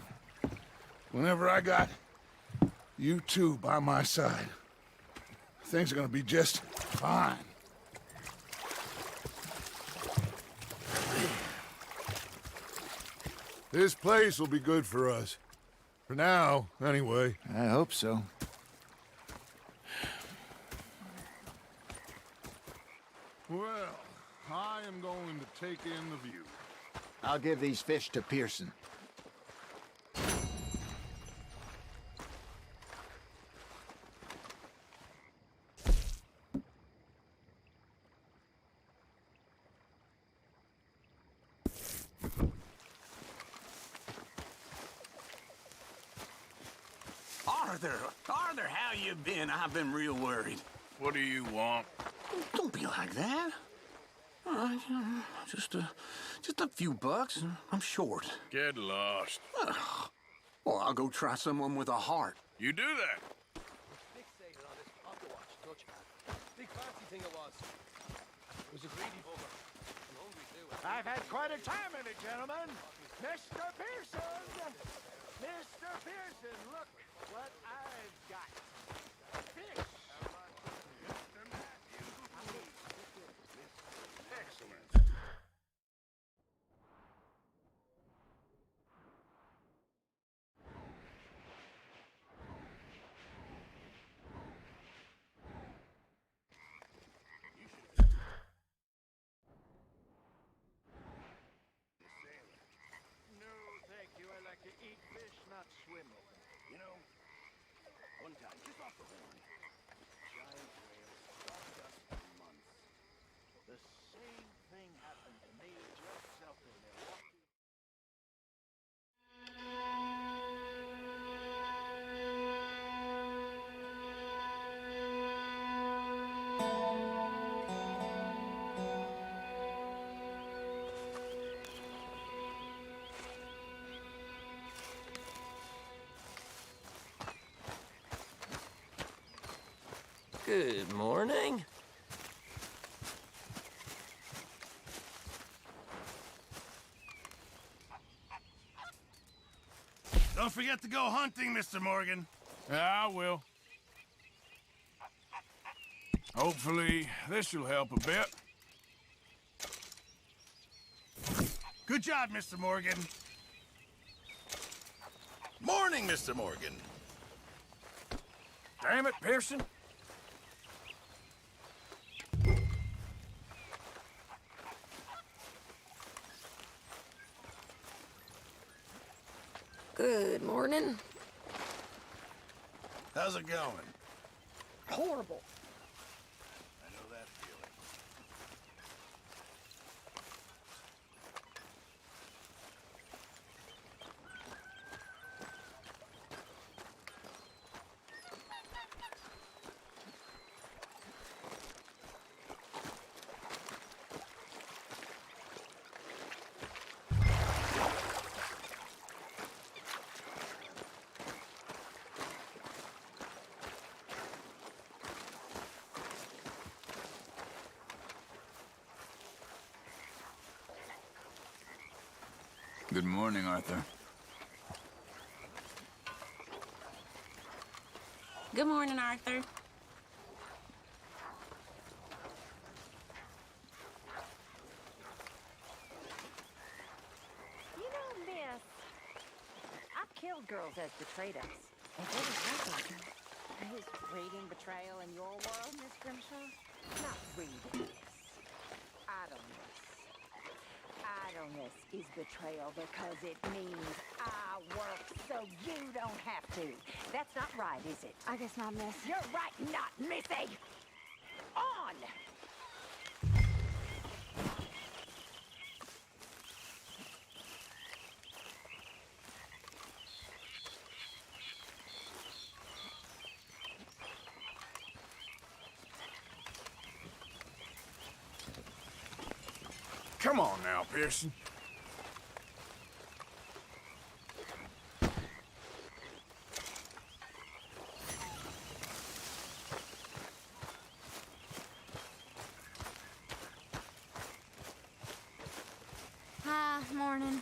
Whenever I got you two by my side, things are gonna be just fine. This place will be good for us. For now, anyway. I hope so. Well, I am going to take in the view. I'll give these fish to Pearson. Arthur, how you been? I've been real worried. What do you want? Don't be like that. All right, just a few bucks, and I'm short. Get lost. Well, I'll go try someone with a heart. You do that. Fixated on this pocket watch Dutch had. Big fancy thing it was. It was a greedy bugger. I'm hungry too. I've had quite a time in it, gentlemen. Mr. Pearson! Mr. Pearson, look what I've got. Fish! Excellent. No, thank you. I like to eat fish, not swim. You know, Good morning. Don't forget to go hunting, Mr. Morgan. I will. Hopefully, this will help a bit. Good job, Mr. Morgan. Morning, Mr. Morgan. Damn it, Pearson. Good morning. How's it going? Horrible. I know that feeling. Good morning, Arthur. Good morning, Arthur. You know, miss, I've killed girls as betrayed us. And what is happening? Is reading betrayal in your world, Miss Grimshaw? Not reading this. Idleness. Idleness is betrayal because it means I work so you don't have to. That's not right, is it? I guess not, miss. You're right, not Missy! On! Come on now, Pearson. Hi, morning.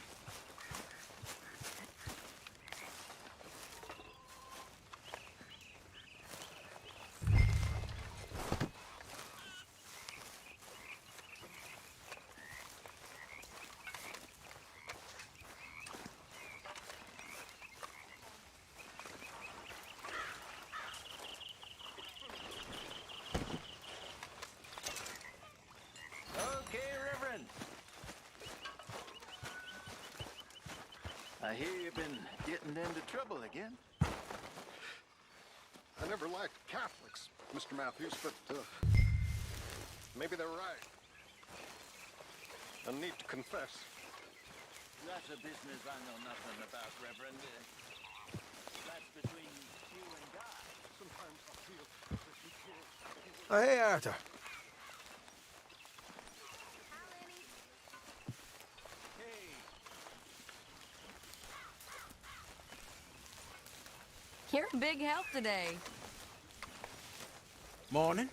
Okay, Reverend. I hear you've been getting into trouble again. I never liked Catholics, Mr. Matthews, but maybe they're right. I need to confess. That's a business I know nothing about, Reverend. That's between you and God. Sometimes I feel that you can't. Oh, hey, Arthur. Hey, You're a big help today. Morning.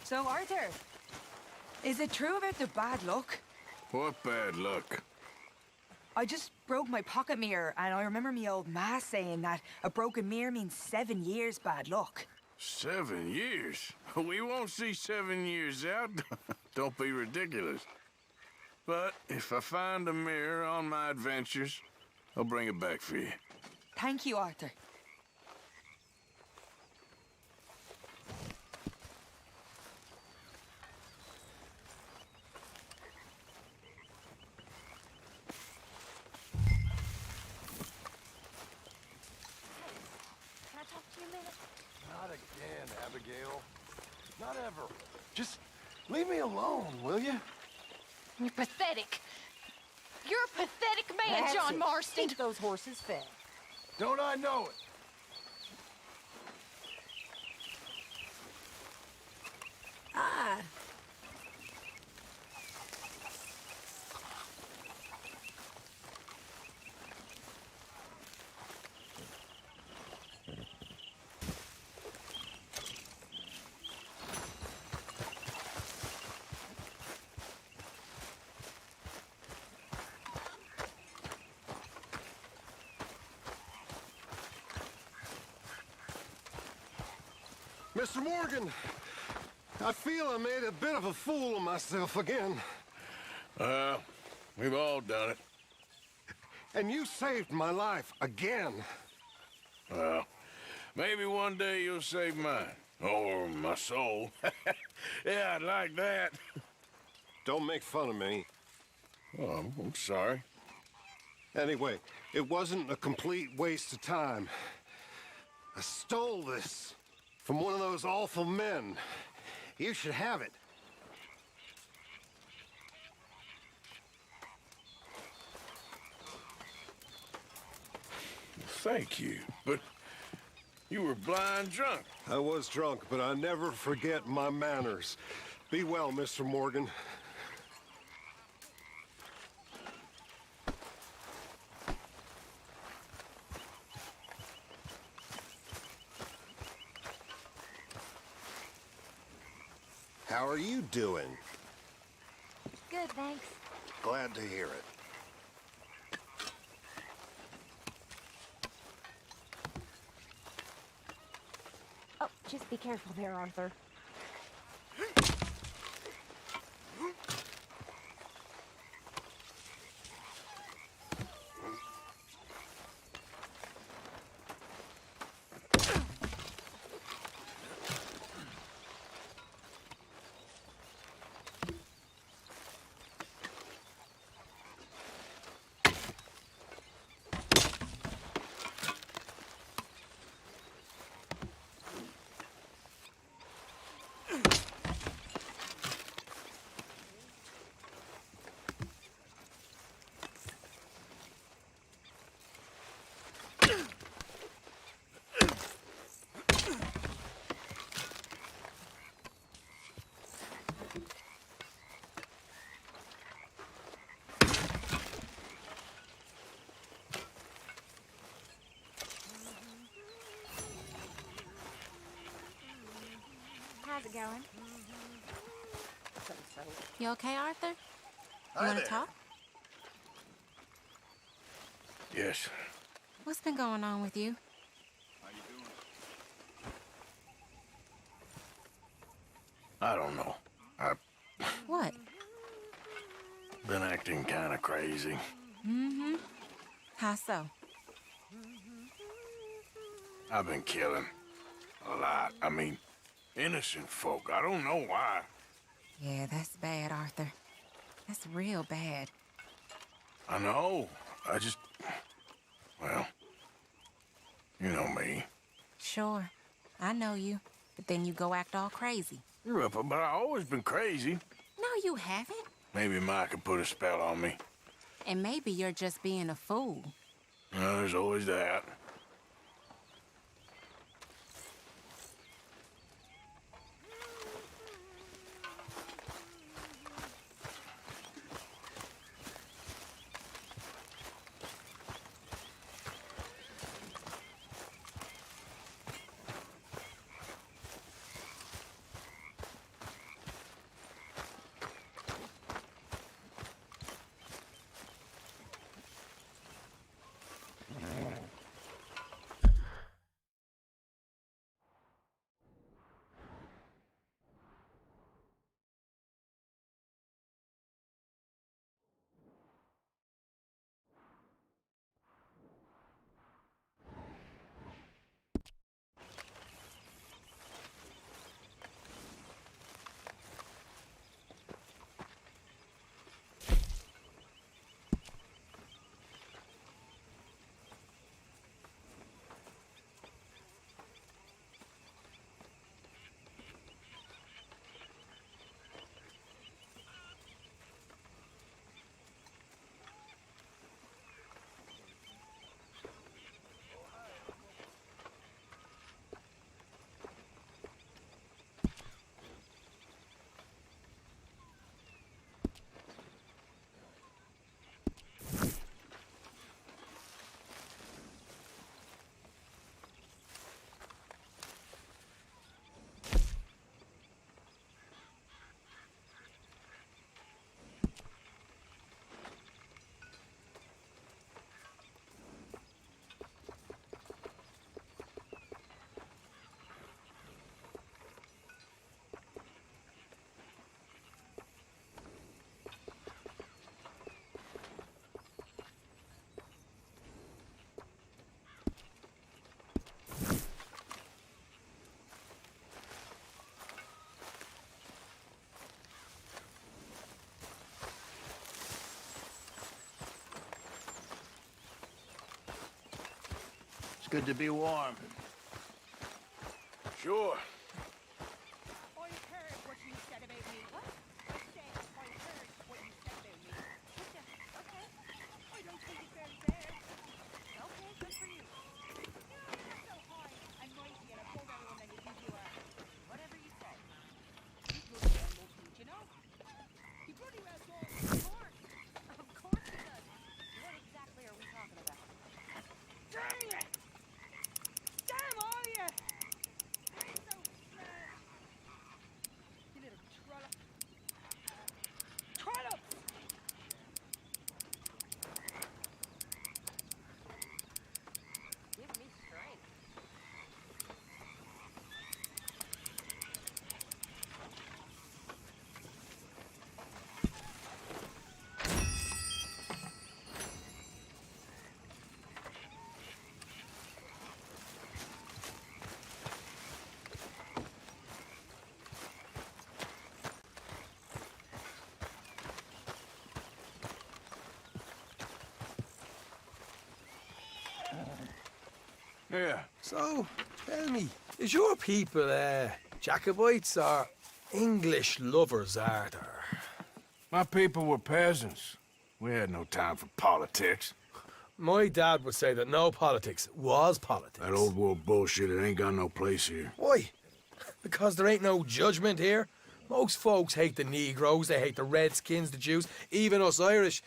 So, Arthur, is it true about the bad luck? What bad luck? I just broke my pocket mirror, and I remember me old ma saying that a broken mirror means 7 years bad luck. 7 years? We won't see 7 years out. Don't be ridiculous. But if I find a mirror on my adventures, I'll bring it back for you. Thank you, Arthur. Can I talk to you a minute? Not again, Abigail. Not ever. Just leave me alone, will you? You're pathetic. You're a pathetic man, That's John it. Marston. Keep those horses fed. Don't I know it? Ah. Mr. Morgan, I feel I made a bit of a fool of myself again. We've all done it. And you saved my life again. Well, maybe one day you'll save mine. Or my soul. Yeah, I'd like that. Don't make fun of me. Oh, I'm sorry. Anyway, it wasn't a complete waste of time. I stole this from one of those awful men. You should have it. Thank you, but you were blind drunk. I was drunk, but I never forget my manners. Be well, Mr. Morgan. How are you doing? Good, thanks. Glad to hear it. Oh, just be careful there, Arthur. How's it going? You okay, Arthur? You Hi want there. to talk? Yes. What's been going on with you? I don't know. I've What? been acting kind of crazy. Mm-hmm. How so? I've been killing. A lot. I mean, innocent folk. I don't know why. Yeah, that's bad, Arthur. That's real bad. I know. I just... Well... You know me. Sure. I know you. But then you go act all crazy. But I've always been crazy. No, you haven't. Maybe Mike could put a spell on me. And maybe you're just being a fool. There's always that. It's good to be warm. Sure. I heard what you said about me. What? I said I heard what you said about me. Okay. I don't think it's very fair. Okay, good for you. You're so high and mighty and above everyone that you think you are. Whatever you say. You bloody well love me, do you know? You bloody well does. Of course. Of course he does. What exactly are we talking about? Damn you! Damn all you! You're so smart. You little trollop. Trollop! Give me strength. Yeah. So, tell me, is your people, Jacobites or English lovers, Arthur? My people were peasants. We had no time for politics. My dad would say that no politics was politics. That old world bullshit, it ain't got no place here. Why? Because there ain't no judgment here. Most folks hate the Negroes, they hate the Redskins, the Jews, even us Irish.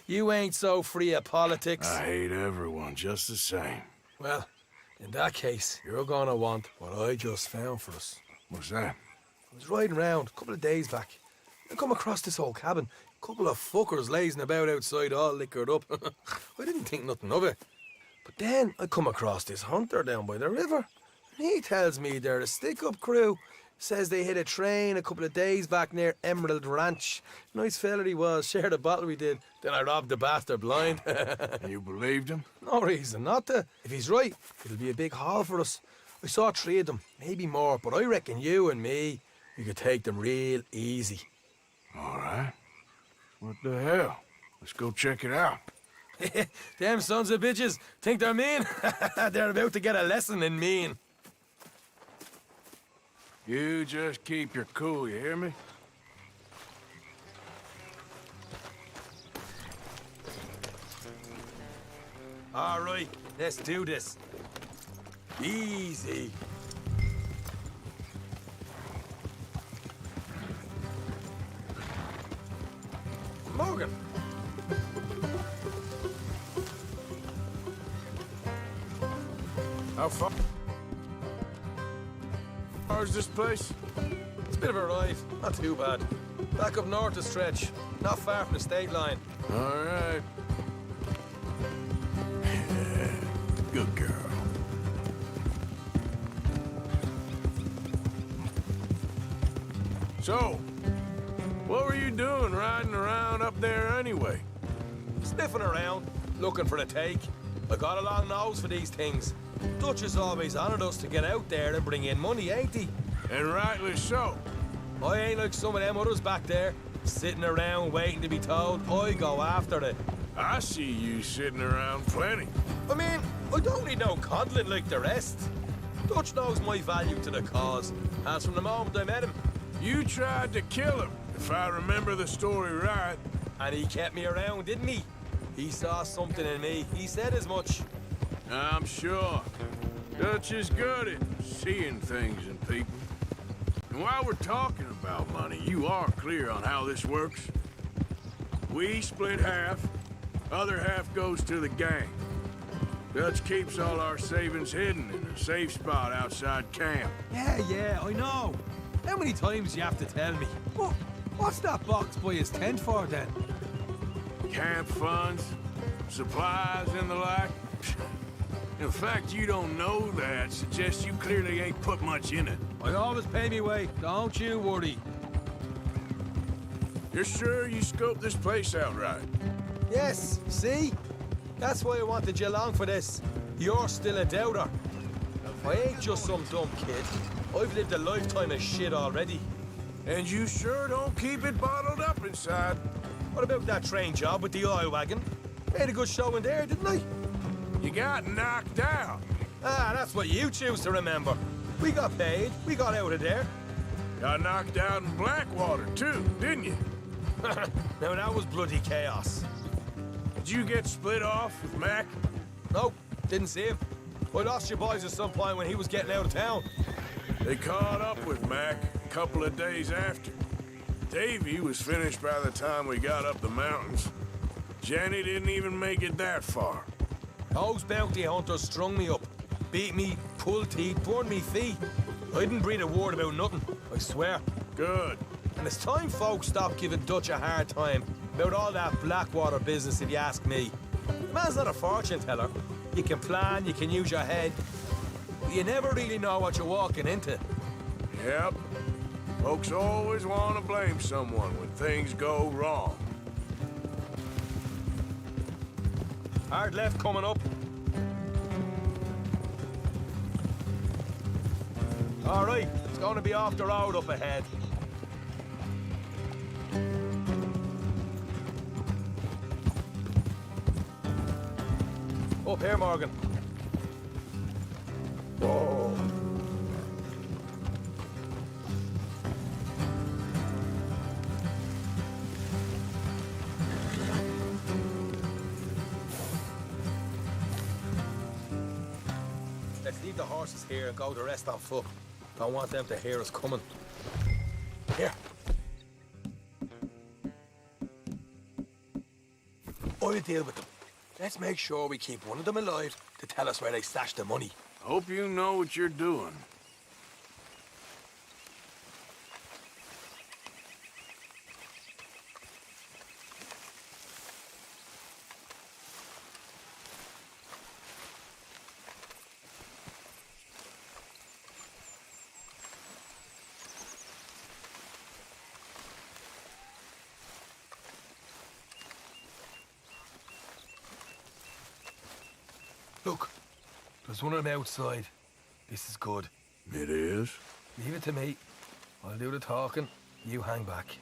You ain't so free of politics. I hate everyone just the same. Well, in that case, you're gonna want what I just found for us. What's that? I was riding round a couple of days back. I come across this old cabin. A couple of fuckers lazing about outside all liquored up. I didn't think nothing of it. But then I come across this hunter down by the river. And he tells me they're a stick-up crew. Says they hit a train a couple of days back near Emerald Ranch. Nice fella he was, shared a bottle we did. Then I robbed the bastard blind. You believed him? No reason not to. If he's right, it'll be a big haul for us. I saw 3 of them, maybe more, but I reckon you and me, we could take them real easy. All right. What the hell? Let's go check it out. Them sons of bitches think they're mean. They're about to get a lesson in mean. You just keep your cool, you hear me? All right, let's do this. Easy. Morgan. How far is this place? It's a bit of a ride, not too bad. Back up north a stretch, not far from the state line. All right. Good girl. So, what were you doing riding around up there anyway? Sniffing around, looking for a take. I got a long nose for these things. Dutch has always honoured us to get out there and bring in money, ain't he? And rightly so. I ain't like some of them others back there, sitting around waiting to be told. I go after it. I see you sitting around plenty. I mean, I don't need no coddling like the rest. Dutch knows my value to the cause, as from the moment I met him. You tried to kill him, if I remember the story right. And he kept me around, didn't he? He saw something in me. He said as much. I'm sure. Dutch is good at seeing things in people. And while we're talking about money, you are clear on how this works? We split half, other half goes to the gang. Dutch keeps all our savings hidden in a safe spot outside camp. Yeah, I know. How many times do you have to tell me? What's that box by his tent for, then? Camp funds, supplies, and the like. The fact you don't know that suggests you clearly ain't put much in it. I always pay me way, don't you worry. You're sure you scoped this place out right? Yes, see? That's why I wanted you along for this. You're still a doubter. I ain't just some dumb kid. I've lived a lifetime of shit already. And you sure don't keep it bottled up inside. What about that train job with the oil wagon? Made a good show in there, didn't I? You got knocked out. Ah, that's what you choose to remember. We got paid. We got out of there. Got knocked out in Blackwater, too, didn't you? Now, that was bloody chaos. Did you get split off with Mac? Nope, didn't see him. I lost your boys at some point when he was getting out of town. They caught up with Mac a couple of days after. Davy was finished by the time we got up the mountains. Jenny didn't even make it that far. Those bounty hunters strung me up. Beat me, pulled teeth, burned me feet. I didn't breathe a word about nothing, I swear. Good. And it's time folks stopped giving Dutch a hard time about all that Blackwater business, if you ask me. The man's not a fortune teller. You can plan, you can use your head, but you never really know what you're walking into. Yep. Folks always want to blame someone when things go wrong. Hard left coming up. All right, it's going to be off the road up ahead. Up here, Morgan. Whoa. Let's leave the horses here and go the rest on foot. Don't want them to hear us coming. Here. I'll deal with them. Let's make sure we keep one of them alive to tell us where they stashed the money. Hope you know what you're doing. Look, there's one of them outside. This is good. It is? Leave it to me. I'll do the talking. You hang back.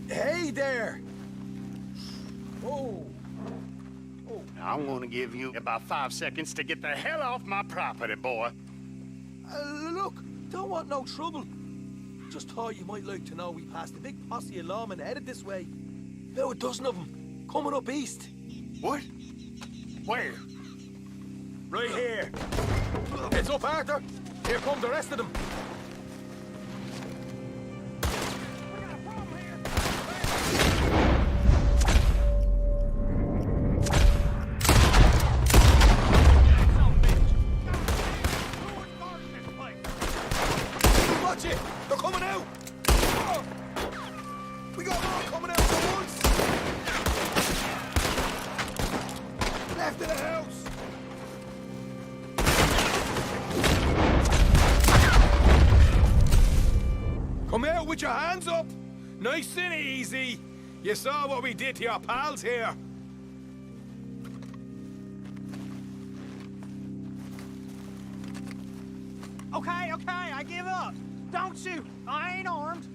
Hey there! Oh. I'm gonna give you about 5 seconds to get the hell off my property, boy. Look, don't want no trouble. Just thought you might like to know we passed a big posse of lawmen headed this way. About a dozen of them, coming up east. What? Where? Right here. Heads up, Arthur. Here come the rest of them. Watch it! They're coming out! We got more coming out at once! Left of the house! Come out with your hands up! Nice and easy! You saw what we did to your pals here! Okay, I give up. Don't shoot. I ain't armed.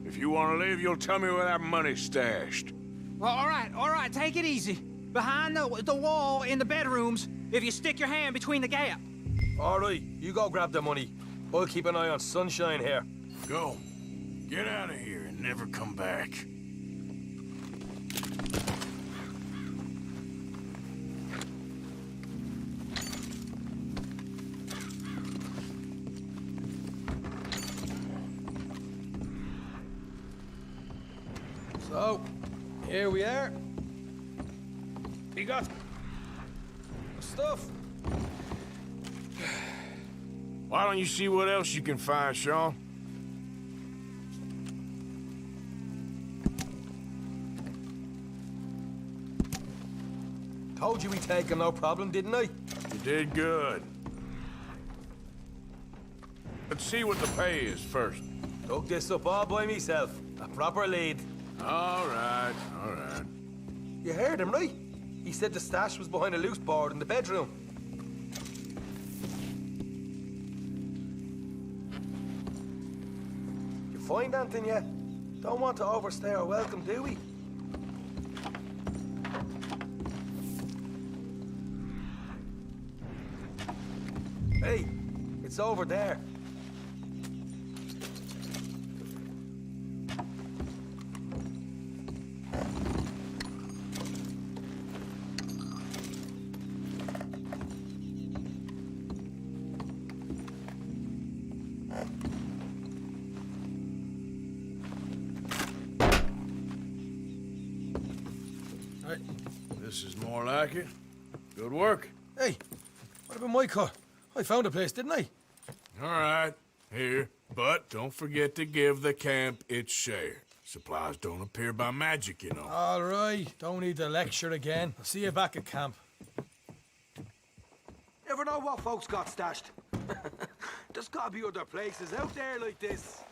If you want to live, you'll tell me where that money's stashed. Well, all right, take it easy. Behind the wall in the bedrooms, if you stick your hand between the gap. All right, you go grab the money. I'll keep an eye on Sunshine here. Go. Get out of here and never come back. So, here we are. We got the stuff. Why don't you see what else you can find, Sean? Told you we'd take him, no problem, didn't I? You did good. Let's see what the pay is first. Dug this up all by myself. A proper lead. All right, all right. You heard him, right? He said the stash was behind a loose board in the bedroom. You find anything yet? Don't want to overstay our welcome, do we? Hey, it's over there. Right, this is more like it. Good work. Hey, what about my car? I found a place, didn't I? All right, here. But don't forget to give the camp its share. Supplies don't appear by magic, you know. All right, don't need the lecture again. I'll see you back at camp. Never know what folks got stashed. There's gotta be other places out there like this.